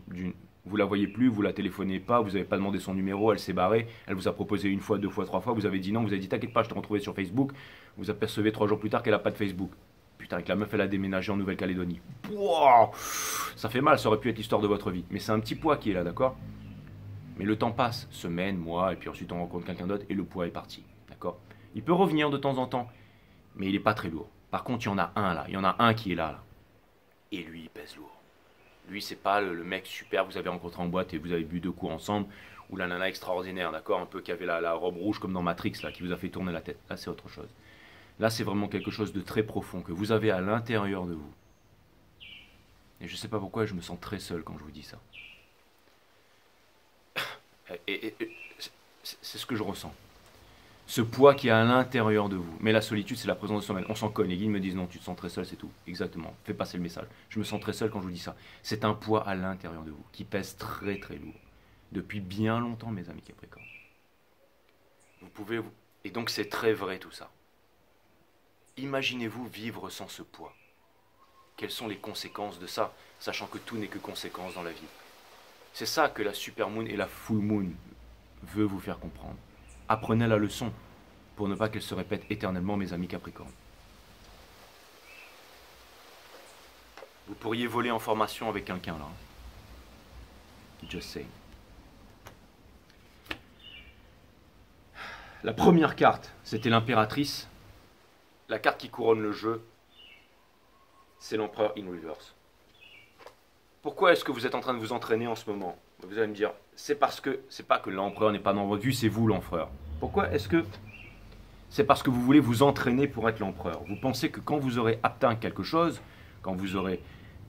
Vous la voyez plus, vous la téléphonez pas, vous n'avez pas demandé son numéro, elle s'est barrée, elle vous a proposé 1 fois, 2 fois, 3 fois, vous avez dit non, vous avez dit t'inquiète pas, je t'ai retrouvé sur Facebook, vous apercevez 3 jours plus tard qu'elle n'a pas de Facebook. Putain, avec la meuf, elle a déménagé en Nouvelle-Calédonie. Wow, ça fait mal, ça aurait pu être l'histoire de votre vie. Mais c'est un petit poids qui est là, d'accord? Mais le temps passe, semaines, mois, et puis ensuite on rencontre quelqu'un d'autre et le poids est parti. D'accord? Il peut revenir de temps en temps, mais il n'est pas très lourd. Par contre, il y en a un là, il y en a un qui est là. Et lui, il pèse lourd. Lui, c'est pas le mec super que vous avez rencontré en boîte et vous avez bu 2 coups ensemble, ou la nana extraordinaire, d'accord? Un peu qui avait la robe rouge comme dans Matrix, là, qui vous a fait tourner la tête. Là, c'est autre chose. Là, c'est vraiment quelque chose de très profond que vous avez à l'intérieur de vous. Et je ne sais pas pourquoi je me sens très seul quand je vous dis ça. Et c'est ce que je ressens. Ce poids qui est à l'intérieur de vous. Mais la solitude, c'est la présence de soi-même. On s'en connaît. Les guides me disent non, tu te sens très seul, c'est tout. Exactement. Fais passer le message. Je me sens très seul quand je vous dis ça. C'est un poids à l'intérieur de vous qui pèse très très lourd. Depuis bien longtemps, mes amis Capricorne. Vous pouvez... Et donc c'est très vrai tout ça. Imaginez-vous vivre sans ce poids. Quelles sont les conséquences de ça, sachant que tout n'est que conséquence dans la vie. C'est ça que la supermoon et la full moon veut vous faire comprendre. Apprenez la leçon pour ne pas qu'elle se répète éternellement, mes amis Capricorne. Vous pourriez voler en formation avec quelqu'un là. Just saying. La première carte, c'était l'impératrice. La carte qui couronne le jeu, c'est l'empereur in reverse. pourquoi est-ce que vous êtes en train de vous entraîner en ce moment? Vous allez me dire, c'est parce que, c'est pas que l'empereur n'est pas dans votre vue, c'est vous l'empereur. Pourquoi est-ce que c'est parce que vous voulez vous entraîner pour être l'empereur? Vous pensez que quand vous aurez atteint quelque chose, quand vous aurez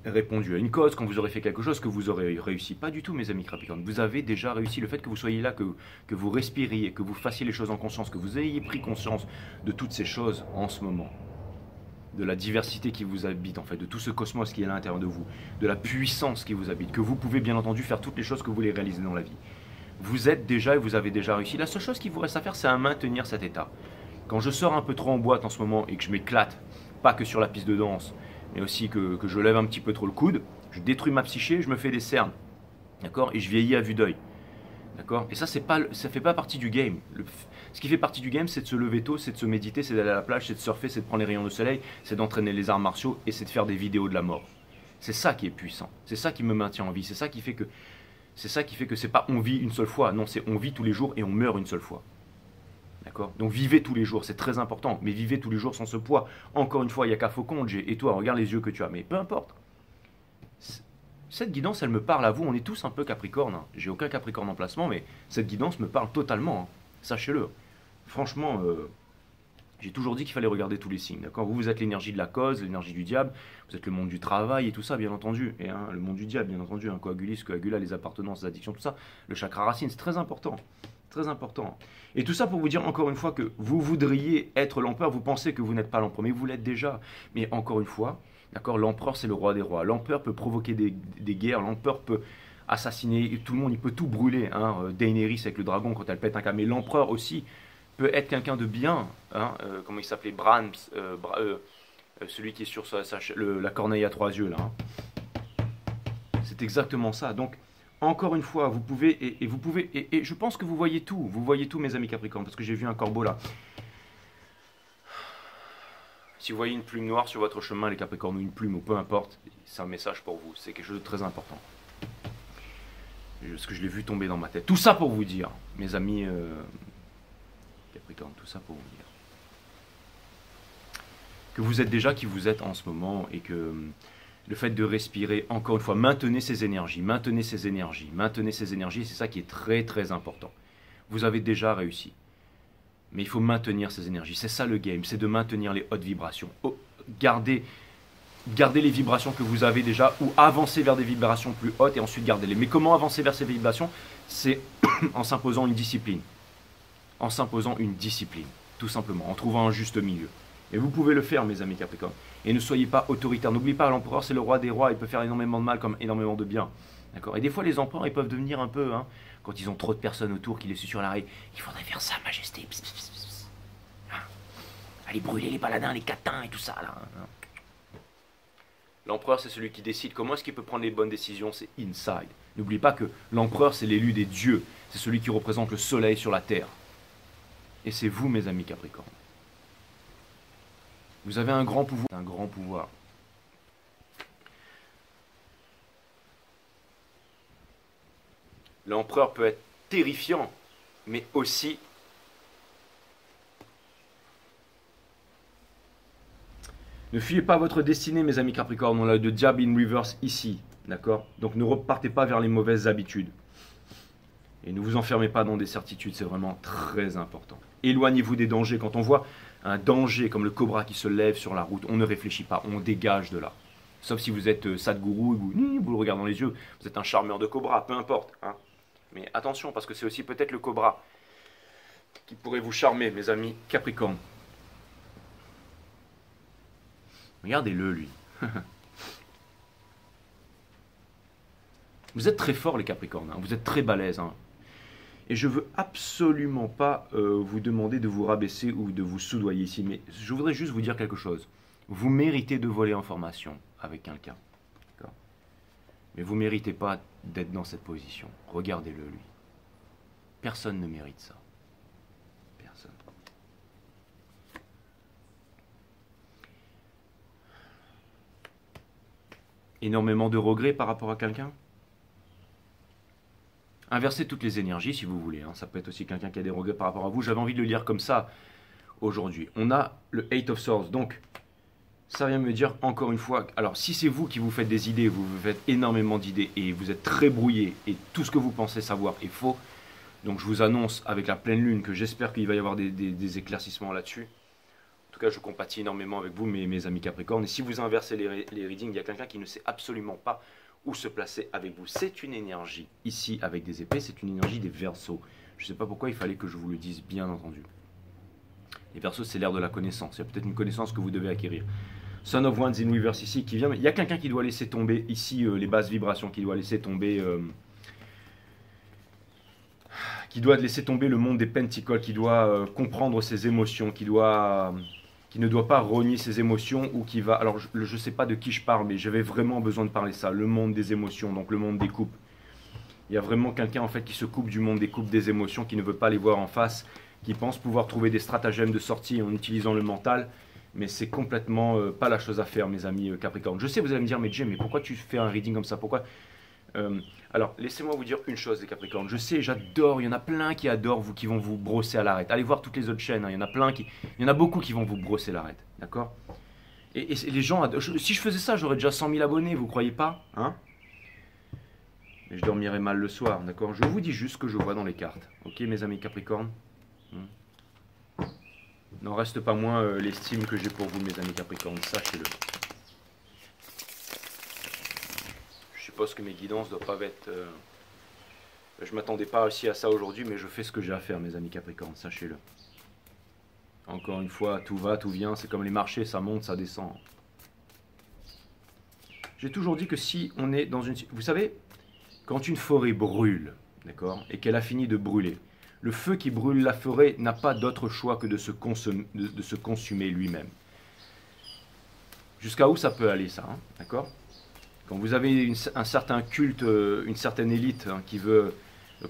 répondu à une cause, quand vous aurez fait quelque chose, que vous aurez réussi? Pas du tout, mes amis Capricorne. Vous avez déjà réussi. Le fait que vous soyez là, que vous respiriez, que vous fassiez les choses en conscience, que vous ayez pris conscience de toutes ces choses en ce moment, de la diversité qui vous habite, en fait, de tout ce cosmos qui est à l'intérieur de vous, de la puissance qui vous habite, que vous pouvez bien entendu faire toutes les choses que vous voulez réaliser dans la vie. Vous êtes déjà et vous avez déjà réussi. La seule chose qu'il vous reste à faire, c'est à maintenir cet état. Quand je sors un peu trop en boîte en ce moment et que je m'éclate, pas que sur la piste de danse, mais aussi que je lève un petit peu trop le coude, je détruis ma psyché, je me fais des cernes, d'accord, et je vieillis à vue d'œil, d'accord. Et ça, ça fait pas partie du game. Ce qui fait partie du game, c'est de se lever tôt, c'est de se méditer, c'est d'aller à la plage, c'est de surfer, c'est de prendre les rayons de soleil, c'est d'entraîner les arts martiaux et c'est de faire des vidéos de la mort. C'est ça qui est puissant, c'est ça qui me maintient en vie, c'est ça qui fait que c'est pas on vit une seule fois, non, c'est on vit tous les jours et on meurt une seule fois. D'accord. Donc vivez tous les jours, c'est très important, mais vivez tous les jours sans ce poids. Encore une fois, il n'y a qu'à Faucon, et toi, regarde les yeux que tu as, mais peu importe. Cette guidance, elle me parle à vous, on est tous un peu Capricorne. Hein. J'ai aucun Capricorne en placement, mais cette guidance me parle totalement, hein. Sachez-le. Franchement, j'ai toujours dit qu'il fallait regarder tous les signes. D'accord. Vous êtes l'énergie de la cause, l'énergie du diable, vous êtes le monde du travail et tout ça, bien entendu. Et hein, le monde du diable, bien entendu, hein, coagulis, coagula, les appartenances, les addictions, tout ça. Le chakra racine, c'est très important. Très important. Et tout ça pour vous dire encore une fois que vous voudriez être l'empereur, vous pensez que vous n'êtes pas l'empereur, mais vous l'êtes déjà. Mais encore une fois, d'accord, l'empereur c'est le roi des rois. L'empereur peut provoquer des guerres, l'empereur peut assassiner tout le monde, il peut tout brûler. Hein. Daenerys avec le dragon quand elle pète un câble. Mais l'empereur aussi peut être quelqu'un de bien. Hein. Comment il s'appelait, Bran, celui qui est sur la corneille à trois yeux là. Hein. C'est exactement ça. Donc encore une fois, vous pouvez, et je pense que vous voyez tout, mes amis Capricorne, parce que j'ai vu un corbeau là. Si vous voyez une plume noire sur votre chemin, les Capricornes, ou une plume, ou peu importe, c'est un message pour vous, c'est quelque chose de très important. Parce que je l'ai vu tomber dans ma tête. Tout ça pour vous dire, mes amis Capricorne, tout ça pour vous dire que vous êtes déjà qui vous êtes en ce moment, et que le fait de respirer, encore une fois, maintenez ces énergies, c'est ça qui est très très important. Vous avez déjà réussi, mais il faut maintenir ces énergies, c'est ça le game, c'est de maintenir les hautes vibrations. Gardez les vibrations que vous avez déjà, ou avancez vers des vibrations plus hautes et ensuite gardez-les. Mais comment avancer vers ces vibrations? C'est en s'imposant une discipline, tout simplement, en trouvant un juste milieu. Et vous pouvez le faire, mes amis Capricorne. Et ne soyez pas autoritaire. N'oubliez pas, l'empereur, c'est le roi des rois. Il peut faire énormément de mal comme énormément de bien. D'accord. Et des fois, les empereurs, ils peuvent devenir un peu, hein, quand ils ont trop de personnes autour qui les suivent sur l'arrêt. Il faudrait faire ça, majesté. Pss, pss, pss, pss. Hein. Allez brûler les paladins, les catins et tout ça, là. Hein. L'empereur, c'est celui qui décide. Comment est-ce qu'il peut prendre les bonnes décisions? C'est inside. N'oubliez pas que l'empereur, c'est l'élu des dieux. C'est celui qui représente le soleil sur la terre. Et c'est vous, mes amis Capricorne. Vous avez un grand pouvoir, L'empereur peut être terrifiant, mais aussi ne fuyez pas votre destinée, mes amis Capricorne. On a le diable in reverse ici, d'accord? Donc ne repartez pas vers les mauvaises habitudes. Et ne vous enfermez pas dans des certitudes, c'est vraiment très important. Éloignez-vous des dangers. Quand on voit un danger comme le cobra qui se lève sur la route, on ne réfléchit pas, on dégage de là. Sauf si vous êtes Sadhguru, vous le regardez dans les yeux, vous êtes un charmeur de cobra, peu importe. Hein. Mais attention, parce que c'est aussi peut-être le cobra qui pourrait vous charmer, mes amis Capricorne. Regardez-le, lui. Vous êtes très forts, les Capricornes, hein. Vous êtes très balèzes. Hein. Et je ne veux absolument pas vous demander de vous rabaisser ou de vous soudoyer ici, mais je voudrais juste vous dire quelque chose. Vous méritez de voler en formation avec quelqu'un. Mais vous ne méritez pas d'être dans cette position. Regardez-le, lui. Personne ne mérite ça. Personne. Énormément de regrets par rapport à quelqu'un? Inversez toutes les énergies si vous voulez. Hein. Ça peut être aussi quelqu'un qui a des regrets par rapport à vous. J'avais envie de le lire comme ça aujourd'hui. On a le Eight of Swords. Donc, Ça vient me dire encore une fois, alors si c'est vous qui vous faites des idées, vous vous faites énormément d'idées et vous êtes très brouillé et tout ce que vous pensez savoir est faux, donc je vous annonce avec la pleine lune que j'espère qu'il va y avoir des éclaircissements là-dessus. En tout cas, je compatis énormément avec vous, mes amis Capricorne. Et si vous inversez les readings, il y a quelqu'un qui ne sait absolument pas où se placer avec vous. C'est une énergie, ici avec des épées, c'est une énergie des Verseaux. Je ne sais pas pourquoi il fallait que je vous le dise, bien entendu. Les Verseaux, c'est l'ère de la connaissance. Il y a peut-être une connaissance que vous devez acquérir. Son of Wands in Reverse ici qui vient. Il y a quelqu'un qui doit laisser tomber ici les basses vibrations, qui doit laisser tomber le monde des Pentacles, qui doit comprendre ses émotions, qui ne doit pas renier ses émotions ou qui va. Alors je ne sais pas de qui je parle, mais j'avais vraiment besoin de parler ça. Le monde des émotions, donc le monde des coupes. Il y a vraiment quelqu'un en fait qui se coupe du monde des coupes, des émotions, qui ne veut pas les voir en face, qui pense pouvoir trouver des stratagèmes de sortie en utilisant le mental. Mais c'est complètement pas la chose à faire, mes amis Capricorne. Je sais, vous allez me dire, mais Jay, mais pourquoi tu fais un reading comme ça? Pourquoi Alors, laissez-moi vous dire une chose, les Capricornes. Je sais, j'adore, il y en a plein qui adorent, qui vont vous brosser à l'arête. Allez voir toutes les autres chaînes, hein, il y en a beaucoup qui vont vous brosser l'arête, d'accord? Et les gens, si je faisais ça, j'aurais déjà 100 000 abonnés, vous croyez pas, hein? Mais je dormirais mal le soir, d'accord? Je vous dis juste ce que je vois dans les cartes, ok, mes amis Capricornes? N'en reste pas moins l'estime que j'ai pour vous, mes amis Capricornes, sachez-le. Je suppose que mes guidances ne doivent pas être... Je ne m'attendais pas aussi à ça aujourd'hui, mais je fais ce que j'ai à faire, mes amis Capricornes, sachez-le. Encore une fois, tout va, tout vient, c'est comme les marchés, ça monte, ça descend. J'ai toujours dit que si on est dans une... Vous savez, quand une forêt brûle, d'accord, et qu'elle a fini de brûler, le feu qui brûle la forêt n'a pas d'autre choix que de se consumer lui-même. Jusqu'à où ça peut aller, ça, hein, d'accord? Quand vous avez un certain culte, une certaine élite hein, qui veut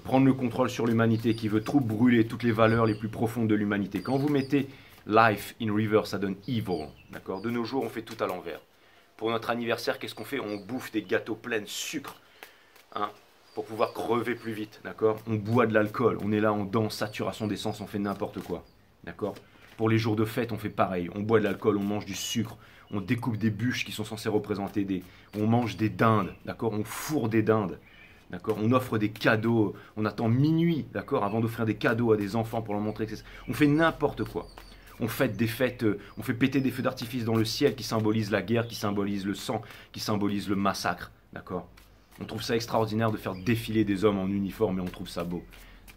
prendre le contrôle sur l'humanité, qui veut tout brûler, toutes les valeurs les plus profondes de l'humanité, quand vous mettez life in reverse, ça donne evil, d'accord? De nos jours, on fait tout à l'envers. Pour notre anniversaire, qu'est-ce qu'on fait? On bouffe des gâteaux pleins de sucre, hein, pour pouvoir crever plus vite, d'accord? On boit de l'alcool, on est là, on danse, saturation d'essence, on fait n'importe quoi, d'accord? Pour les jours de fête, on fait pareil, on boit de l'alcool, on mange du sucre, on découpe des bûches qui sont censées représenter des... On mange des dindes, d'accord? On fourre des dindes, d'accord? On offre des cadeaux, on attend minuit, d'accord? Avant d'offrir des cadeaux à des enfants pour leur montrer que c'est... On fait n'importe quoi. On fête des fêtes, on fait péter des feux d'artifice dans le ciel qui symbolisent la guerre, qui symbolisent le sang, qui symbolisent le massacre, d'accord? On trouve ça extraordinaire de faire défiler des hommes en uniforme et on trouve ça beau.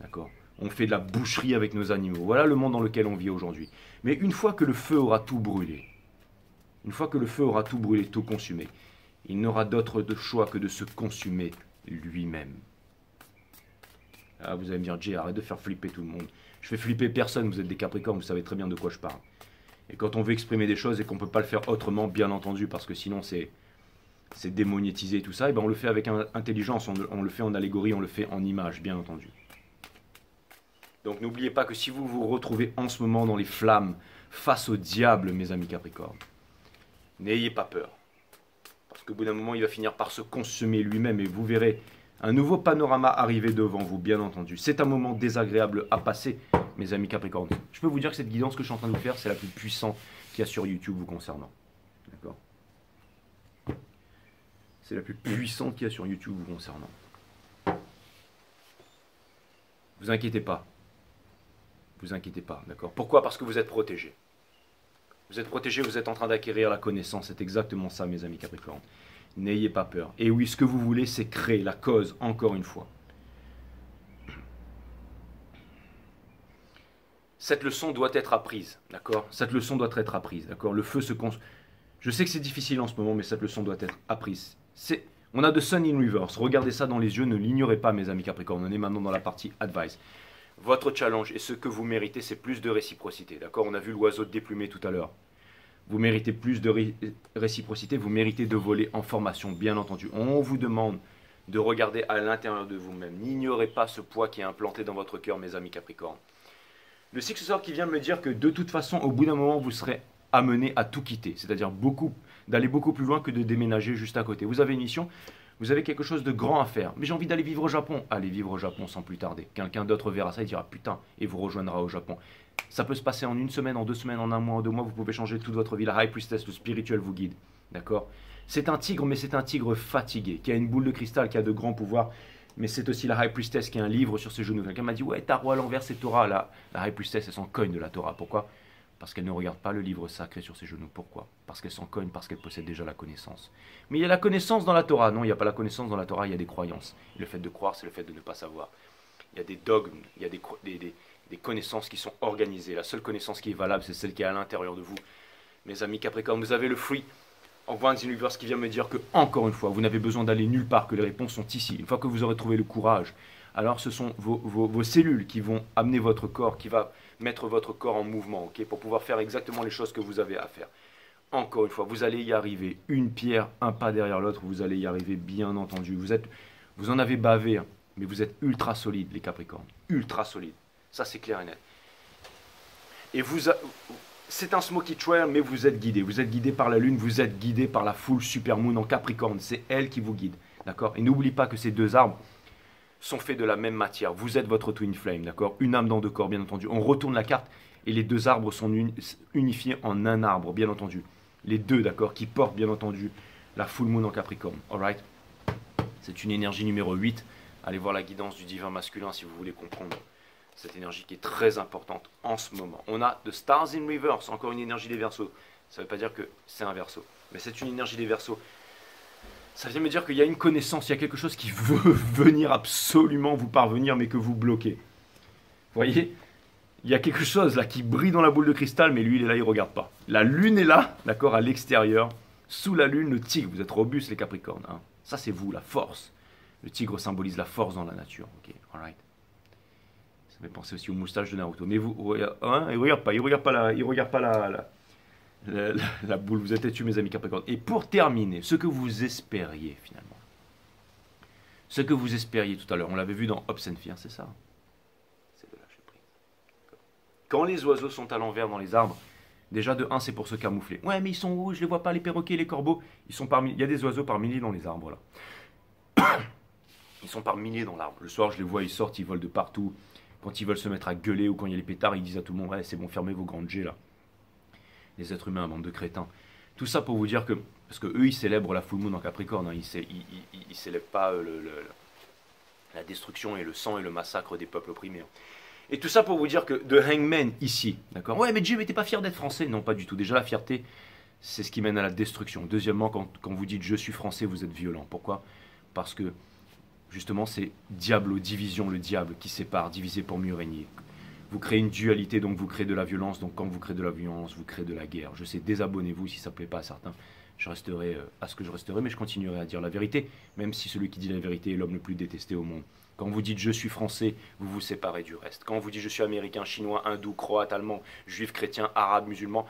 D'accord? On fait de la boucherie avec nos animaux. Voilà le monde dans lequel on vit aujourd'hui. Mais une fois que le feu aura tout brûlé, tout consumé, il n'aura d'autre choix que de se consumer lui-même. Ah, vous allez me dire, Jay, arrête de faire flipper tout le monde. Je fais flipper personne, vous êtes des Capricornes, vous savez très bien de quoi je parle. Et quand on veut exprimer des choses et qu'on ne peut pas le faire autrement, bien entendu, parce que sinon c'est démonétisé et tout ça, et ben on le fait avec intelligence, on le fait en allégorie, on le fait en image, bien entendu. Donc n'oubliez pas que si vous vous retrouvez en ce moment dans les flammes, face au diable, mes amis Capricornes, n'ayez pas peur. Parce qu'au bout d'un moment, il va finir par se consumer lui-même et vous verrez un nouveau panorama arriver devant vous, bien entendu. C'est un moment désagréable à passer, mes amis Capricornes. Je peux vous dire que cette guidance que je suis en train de vous faire, c'est la plus puissante qu'il y a sur YouTube vous concernant. D'accord ? C'est la plus puissante qu'il y a sur YouTube vous concernant. Vous inquiétez pas. Vous inquiétez pas, d'accord? Pourquoi? Parce que vous êtes protégé. Vous êtes protégé, vous êtes en train d'acquérir la connaissance. C'est exactement ça, mes amis Capricorne. N'ayez pas peur. Et oui, ce que vous voulez, c'est créer la cause, encore une fois. Cette leçon doit être apprise, d'accord? Cette leçon doit être apprise, d'accord? Le feu se consume. Je sais que c'est difficile en ce moment, mais cette leçon doit être apprise. On a de Sun in Reverse. Regardez ça dans les yeux, ne l'ignorez pas, mes amis Capricorne. On est maintenant dans la partie Advice. Votre challenge et ce que vous méritez, c'est plus de réciprocité, d'accord? On a vu l'oiseau déplumé tout à l'heure. Vous méritez plus de réciprocité, vous méritez de voler en formation, bien entendu. On vous demande de regarder à l'intérieur de vous-même. N'ignorez pas ce poids qui est implanté dans votre cœur, mes amis Capricorne. Le Six Sort qui vient me dire que de toute façon, au bout d'un moment, vous serez amené à tout quitter. C'est-à-dire d'aller beaucoup plus loin que de déménager juste à côté. Vous avez une mission, vous avez quelque chose de grand à faire. Mais j'ai envie d'aller vivre au Japon. Allez vivre au Japon sans plus tarder. Quelqu'un d'autre verra ça et dira putain, et vous rejoindra au Japon. Ça peut se passer en une semaine, en 2 semaines, en un mois, en 2 mois. Vous pouvez changer toute votre vie. La High Priestess, le spirituel vous guide. D'accord? C'est un tigre, mais c'est un tigre fatigué, qui a une boule de cristal, qui a de grands pouvoirs. Mais c'est aussi la High Priestess qui a un livre sur ses genoux. Quelqu'un m'a dit, ouais, Tarot à l'envers, c'est Torah. La High Priestess, elle s'en cogne de la Torah. Pourquoi? Parce qu'elle ne regarde pas le livre sacré sur ses genoux. Pourquoi? Parce qu'elle s'en cogne, parce qu'elle possède déjà la connaissance. Mais il y a la connaissance dans la Torah. Non, il n'y a pas la connaissance dans la Torah, il y a des croyances. Et le fait de croire, c'est le fait de ne pas savoir. Il y a des dogmes, il y a des connaissances qui sont organisées. La seule connaissance qui est valable, c'est celle qui est à l'intérieur de vous. Mes amis Capricorne, vous avez le fruit of One's Universe qui vient me dire que, encore une fois, vous n'avez besoin d'aller nulle part, que les réponses sont ici. Une fois que vous aurez trouvé le courage, alors ce sont vos cellules qui vont amener votre corps, qui va mettre votre corps en mouvement, ok, pour pouvoir faire exactement les choses que vous avez à faire. Encore une fois, vous allez y arriver. Une pierre, un pas derrière l'autre, vous allez y arriver, bien entendu. Vous en avez bavé, hein, mais vous êtes ultra solide, les Capricornes. Ultra solide. Ça, c'est clair et net. Et c'est un smoky trail, mais vous êtes guidé. Vous êtes guidé par la lune, vous êtes guidé par la full supermoon en Capricorne. C'est elle qui vous guide, d'accord? Et n'oubliez pas que ces deux arbres sont faits de la même matière. Vous êtes votre twin flame, d'accord? Une âme dans deux corps, bien entendu. On retourne la carte et les deux arbres sont unifiés en un arbre, bien entendu. Les deux, d'accord, qui portent, bien entendu, la full moon en Capricorne. Alright? C'est une énergie numéro 8. Allez voir la guidance du divin masculin si vous voulez comprendre cette énergie qui est très importante en ce moment. On a The Stars in Reverse, encore une énergie des Verseaux. Ça ne veut pas dire que c'est un Verseau, mais c'est une énergie des Verseaux. Ça vient me dire qu'il y a une connaissance, il y a quelque chose qui veut venir absolument vous parvenir, mais que vous bloquez. Vous voyez? Il y a quelque chose là qui brille dans la boule de cristal, mais lui il est là, il ne regarde pas. La lune est là, d'accord, à l'extérieur. Sous la lune, le tigre, vous êtes robustes les Capricornes. Hein. Ça c'est vous, la force. Le tigre symbolise la force dans la nature. Ok, alright. Ça me fait penser aussi aux moustaches de Naruto. Mais vous, hein, il regarde pas la boule. Vous êtes têtus, mes amis Capricorne. Et pour terminer, ce que vous espériez finalement. Ce que vous espériez tout à l'heure, on l'avait vu dans Hobbes and Fear, c'est ça. C'est de lâcher prise. Quand les oiseaux sont à l'envers dans les arbres, déjà de 1, c'est pour se camoufler. Ouais, mais ils sont où? Je les vois pas, les perroquets, les corbeaux. Il y a des oiseaux par milliers dans les arbres là. Ils sont par milliers dans l'arbre. Le soir, je les vois, ils sortent, ils volent de partout. Quand ils veulent se mettre à gueuler ou quand il y a les pétards, ils disent à tout le monde, ouais, c'est bon, fermez vos grandes jets là. Les êtres humains, bande de crétins. Tout ça pour vous dire que, parce que eux, ils célèbrent la full moon en Capricorne. Hein, ils célèbrent pas la destruction et le sang et le massacre des peuples opprimés. Et tout ça pour vous dire que The Hangman ici, d'accord? Ouais, mais Jim, t'es pas fier d'être français? Non, pas du tout. Déjà, la fierté, c'est ce qui mène à la destruction. Deuxièmement, quand vous dites je suis français, vous êtes violent. Pourquoi? Parce que justement, c'est diablo, division, le diable qui sépare, diviser pour mieux régner. Vous créez une dualité, donc vous créez de la violence. Donc quand vous créez de la violence, vous créez de la guerre. Je sais, désabonnez-vous si ça ne plaît pas à certains. Je resterai à ce que je resterai, mais je continuerai à dire la vérité, même si celui qui dit la vérité est l'homme le plus détesté au monde. Quand vous dites je suis français, vous vous séparez du reste. Quand vous dites je suis américain, chinois, hindou, croate, allemand, juif, chrétien, arabe, musulman,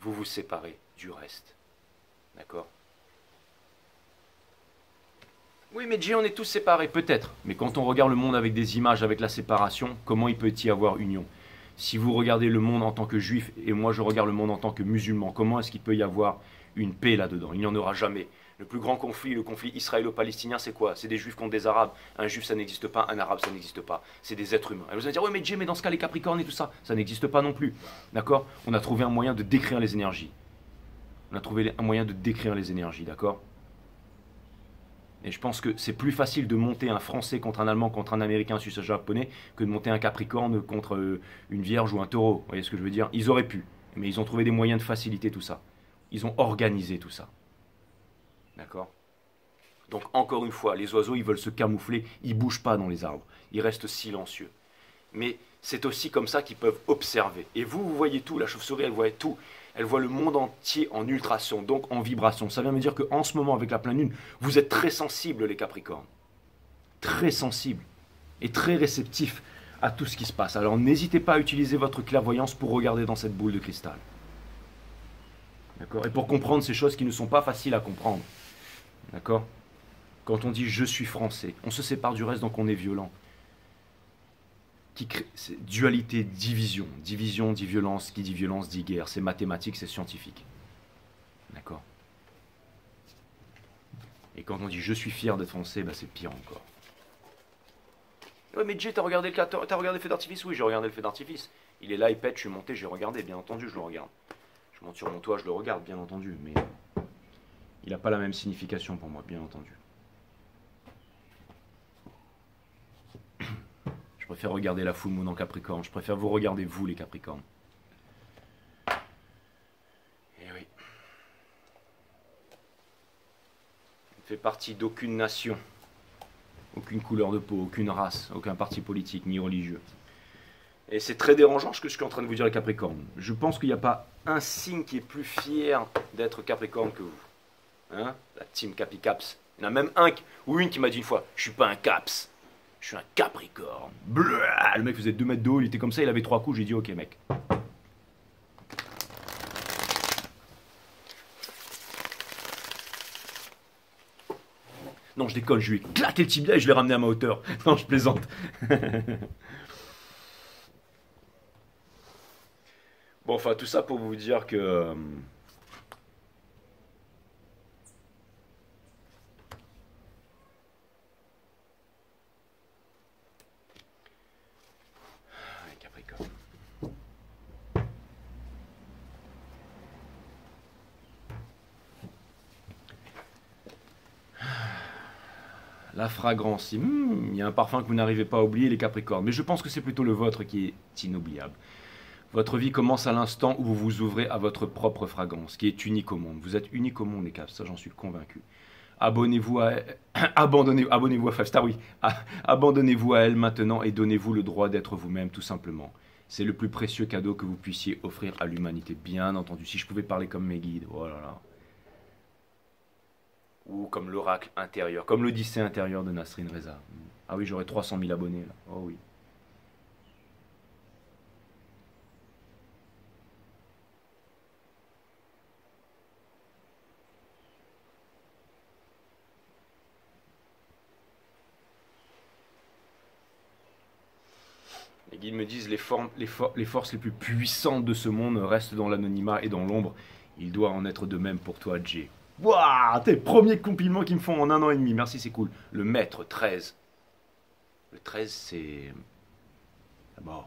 vous vous séparez du reste. D'accord? Oui, mais Jay, on est tous séparés, peut-être. Mais quand on regarde le monde avec des images, avec la séparation, comment il peut y avoir union? Si vous regardez le monde en tant que juif et moi je regarde le monde en tant que musulman, comment est-ce qu'il peut y avoir une paix là-dedans? Il n'y en aura jamais. Le plus grand conflit, le conflit israélo-palestinien, c'est quoi? C'est des juifs contre des arabes. Un juif, ça n'existe pas. Un arabe, ça n'existe pas. C'est des êtres humains. Et vous allez dire, ouais, mais Jay, mais dans ce cas, les Capricornes et tout ça, ça n'existe pas non plus. D'accord? On a trouvé un moyen de décrire les énergies. On a trouvé un moyen de décrire les énergies, d'accord? Et je pense que c'est plus facile de monter un Français contre un Allemand, contre un Américain, un Suisse, un Japonais, que de monter un Capricorne contre une Vierge ou un Taureau. Vous voyez ce que je veux dire? Ils auraient pu, mais ils ont trouvé des moyens de faciliter tout ça. Ils ont organisé tout ça. D'accord? Donc encore une fois, les oiseaux, ils veulent se camoufler, ils ne bougent pas dans les arbres. Ils restent silencieux. Mais c'est aussi comme ça qu'ils peuvent observer. Et vous voyez tout, la chauve-souris, elle voit tout. Elle voit le monde entier en ultrason, donc en vibration. Ça vient me dire qu'en ce moment, avec la pleine lune, vous êtes très sensibles, les Capricornes. Très sensibles et très réceptifs à tout ce qui se passe. Alors n'hésitez pas à utiliser votre clairvoyance pour regarder dans cette boule de cristal. D'accord? Et pour comprendre ces choses qui ne sont pas faciles à comprendre. D'accord? Quand on dit « je suis français », on se sépare du reste, donc on est violent. C'est dualité, division. Division dit violence, qui dit violence dit guerre. C'est mathématique, c'est scientifique. D'accord? Et quand on dit je suis fier d'être français, ben c'est pire encore. Ouais, mais Jay, t'as regardé le feu d'artifice? Oui, j'ai regardé le feu d'artifice. Il est là, il pète, je suis monté, j'ai regardé, bien entendu, je le regarde. Je monte sur mon toit, je le regarde, bien entendu, mais il n'a pas la même signification pour moi, bien entendu. Je préfère regarder la full moon en Capricorne, je préfère vous regarder, vous, les Capricornes. Et oui. Il ne fait partie d'aucune nation, aucune couleur de peau, aucune race, aucun parti politique, ni religieux. Et c'est très dérangeant ce que je suis en train de vous dire, les Capricornes. Je pense qu'il n'y a pas un signe qui est plus fier d'être Capricorne que vous. Hein, la team Capi-Caps. Il y en a même un ou une qui m'a dit une fois, je suis pas un Caps, je suis un Capricorne. Blah, le mec faisait 2 mètres de haut, il était comme ça, il avait 3 coups, j'ai dit ok mec. Non, je déconne, je lui ai claqué le tibia et je l'ai ramené à ma hauteur. Non, je plaisante. Bon, enfin, tout ça pour vous dire que... Capricorne. La fragrance, il y a un parfum que vous n'arrivez pas à oublier, les Capricornes. Mais je pense que c'est plutôt le vôtre qui est inoubliable. Votre vie commence à l'instant où vous vous ouvrez à votre propre fragrance, qui est unique au monde. Vous êtes unique au monde, les Caps, ça j'en suis convaincu. Abonnez-vous à abonnez-vous à Five Star, oui. Abandonnez-vous à elle maintenant et donnez-vous le droit d'être vous-même, tout simplement. C'est le plus précieux cadeau que vous puissiez offrir à l'humanité, bien entendu. Si je pouvais parler comme mes guides, oh là là. Ou comme l'oracle intérieur, comme l'Odyssée intérieure de Nasrin Reza. Ah oui, j'aurais 300 000 abonnés là. Oh oui. Les guides me disent les forces les plus puissantes de ce monde restent dans l'anonymat et dans l'ombre. Il doit en être de même pour toi, Jay. Waouh, tes premiers compliments qu'ils me font en 1 an et demi. Merci, c'est cool. Le maître 13. Le 13, c'est... Bon.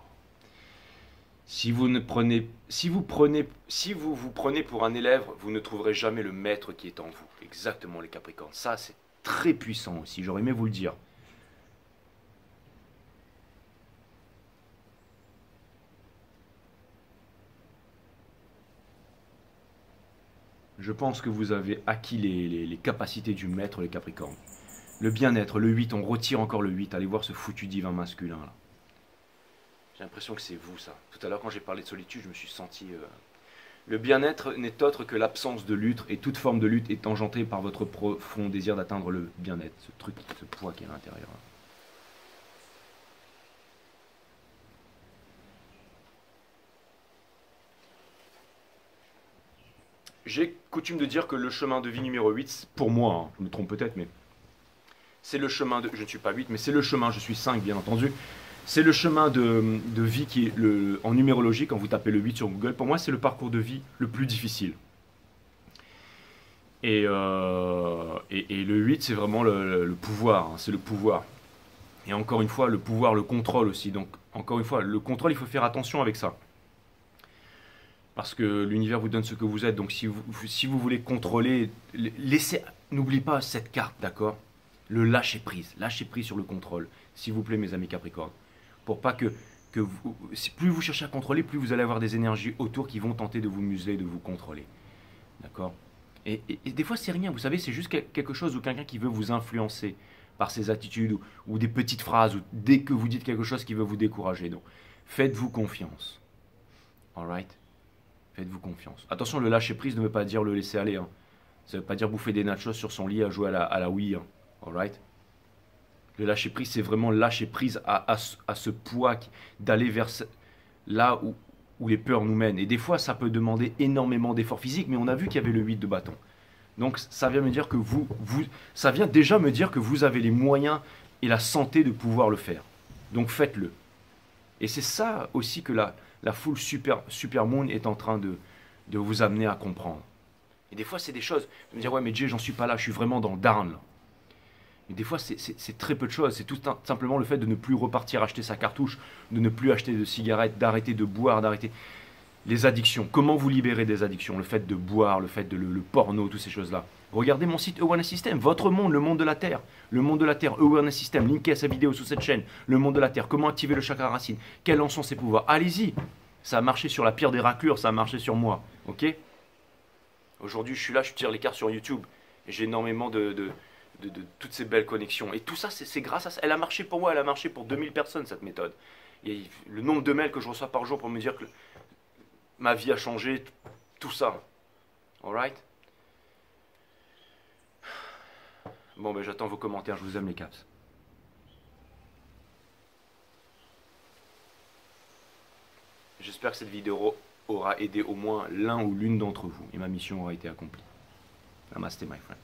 Si vous vous prenez pour un élève, vous ne trouverez jamais le maître qui est en vous. Exactement, les Capricornes. Ça, c'est très puissant aussi. J'aurais aimé vous le dire. Je pense que vous avez acquis les capacités du maître, les Capricornes. Le bien-être, le 8, on retire encore le 8. Allez voir ce foutu divin masculin là. J'ai l'impression que c'est vous ça. Tout à l'heure quand j'ai parlé de solitude, je me suis senti... Le bien-être n'est autre que l'absence de lutte, et toute forme de lutte est engendrée par votre profond désir d'atteindre le bien-être. Ce truc, ce poids qui est à l'intérieur. J'ai coutume de dire que le chemin de vie numéro 8, pour moi, hein, je me trompe peut-être, mais c'est le chemin de... Je ne suis pas 8, mais c'est le chemin, je suis 5 bien entendu. C'est le chemin de vie qui est, en numérologie, quand vous tapez le 8 sur Google, pour moi c'est le parcours de vie le plus difficile. Et le 8 c'est vraiment le pouvoir, hein, c'est le pouvoir. Et encore une fois, le pouvoir, le contrôle aussi. Donc encore une fois, le contrôle, il faut faire attention avec ça. Parce que l'univers vous donne ce que vous êtes. Donc si vous voulez contrôler, laissez, n'oubliez pas cette carte, d'accord? Le lâcher prise sur le contrôle. S'il vous plaît, mes amis Capricorne. Pour pas que vous, plus vous cherchez à contrôler, plus vous allez avoir des énergies autour qui vont tenter de vous museler, de vous contrôler. D'accord? Et des fois, c'est rien. Vous savez, c'est juste quelque chose ou quelqu'un qui veut vous influencer par ses attitudes ou des petites phrases, ou dès que vous dites quelque chose qui veut vous décourager. Donc, faites-vous confiance. Alright? Faites-vous confiance. Attention, le lâcher prise ne veut pas dire le laisser aller. Hein. Ça ne veut pas dire bouffer des nachos sur son lit à jouer à la Wii. Hein. Alright? Le lâcher prise, c'est vraiment lâcher prise à ce poids d'aller vers là où les peurs nous mènent. Et des fois, ça peut demander énormément d'efforts physiques, mais on a vu qu'il y avait le 8 de bâton. Donc, ça vient me dire que ça vient déjà me dire que vous avez les moyens et la santé de pouvoir le faire. Donc, faites-le. Et c'est ça aussi que la full super moon est en train de vous amener à comprendre. Et des fois, c'est des choses, de me dire, ouais, mais Jay, j'en suis pas là, je suis vraiment dans le down, là. Et des fois, c'est très peu de choses. C'est tout simplement le fait de ne plus repartir acheter sa cartouche, de ne plus acheter de cigarettes, d'arrêter de boire, d'arrêter les addictions. Comment vous libérer des addictions? Le fait de boire, le fait de le porno, toutes ces choses-là. Regardez mon site Awareness System, votre monde, le monde de la Terre. Le monde de la Terre, Awareness System, linké à sa vidéo sous cette chaîne. Le monde de la Terre, comment activer le chakra racine? Quels en sont ses pouvoirs? Allez-y. Ça a marché sur la pire des raclures, ça a marché sur moi. Ok? Aujourd'hui, je suis là, je tire les cartes sur YouTube. Et j'ai énormément de toutes ces belles connexions. Et tout ça, c'est grâce à ça. Elle a marché pour moi, elle a marché pour 2000 personnes, cette méthode. Et le nombre de mails que je reçois par jour pour me dire que ma vie a changé, tout ça. Alright? Bon, ben j'attends vos commentaires, je vous aime les caps. J'espère que cette vidéo aura aidé au moins l'un ou l'une d'entre vous et ma mission aura été accomplie. Namaste, my friend.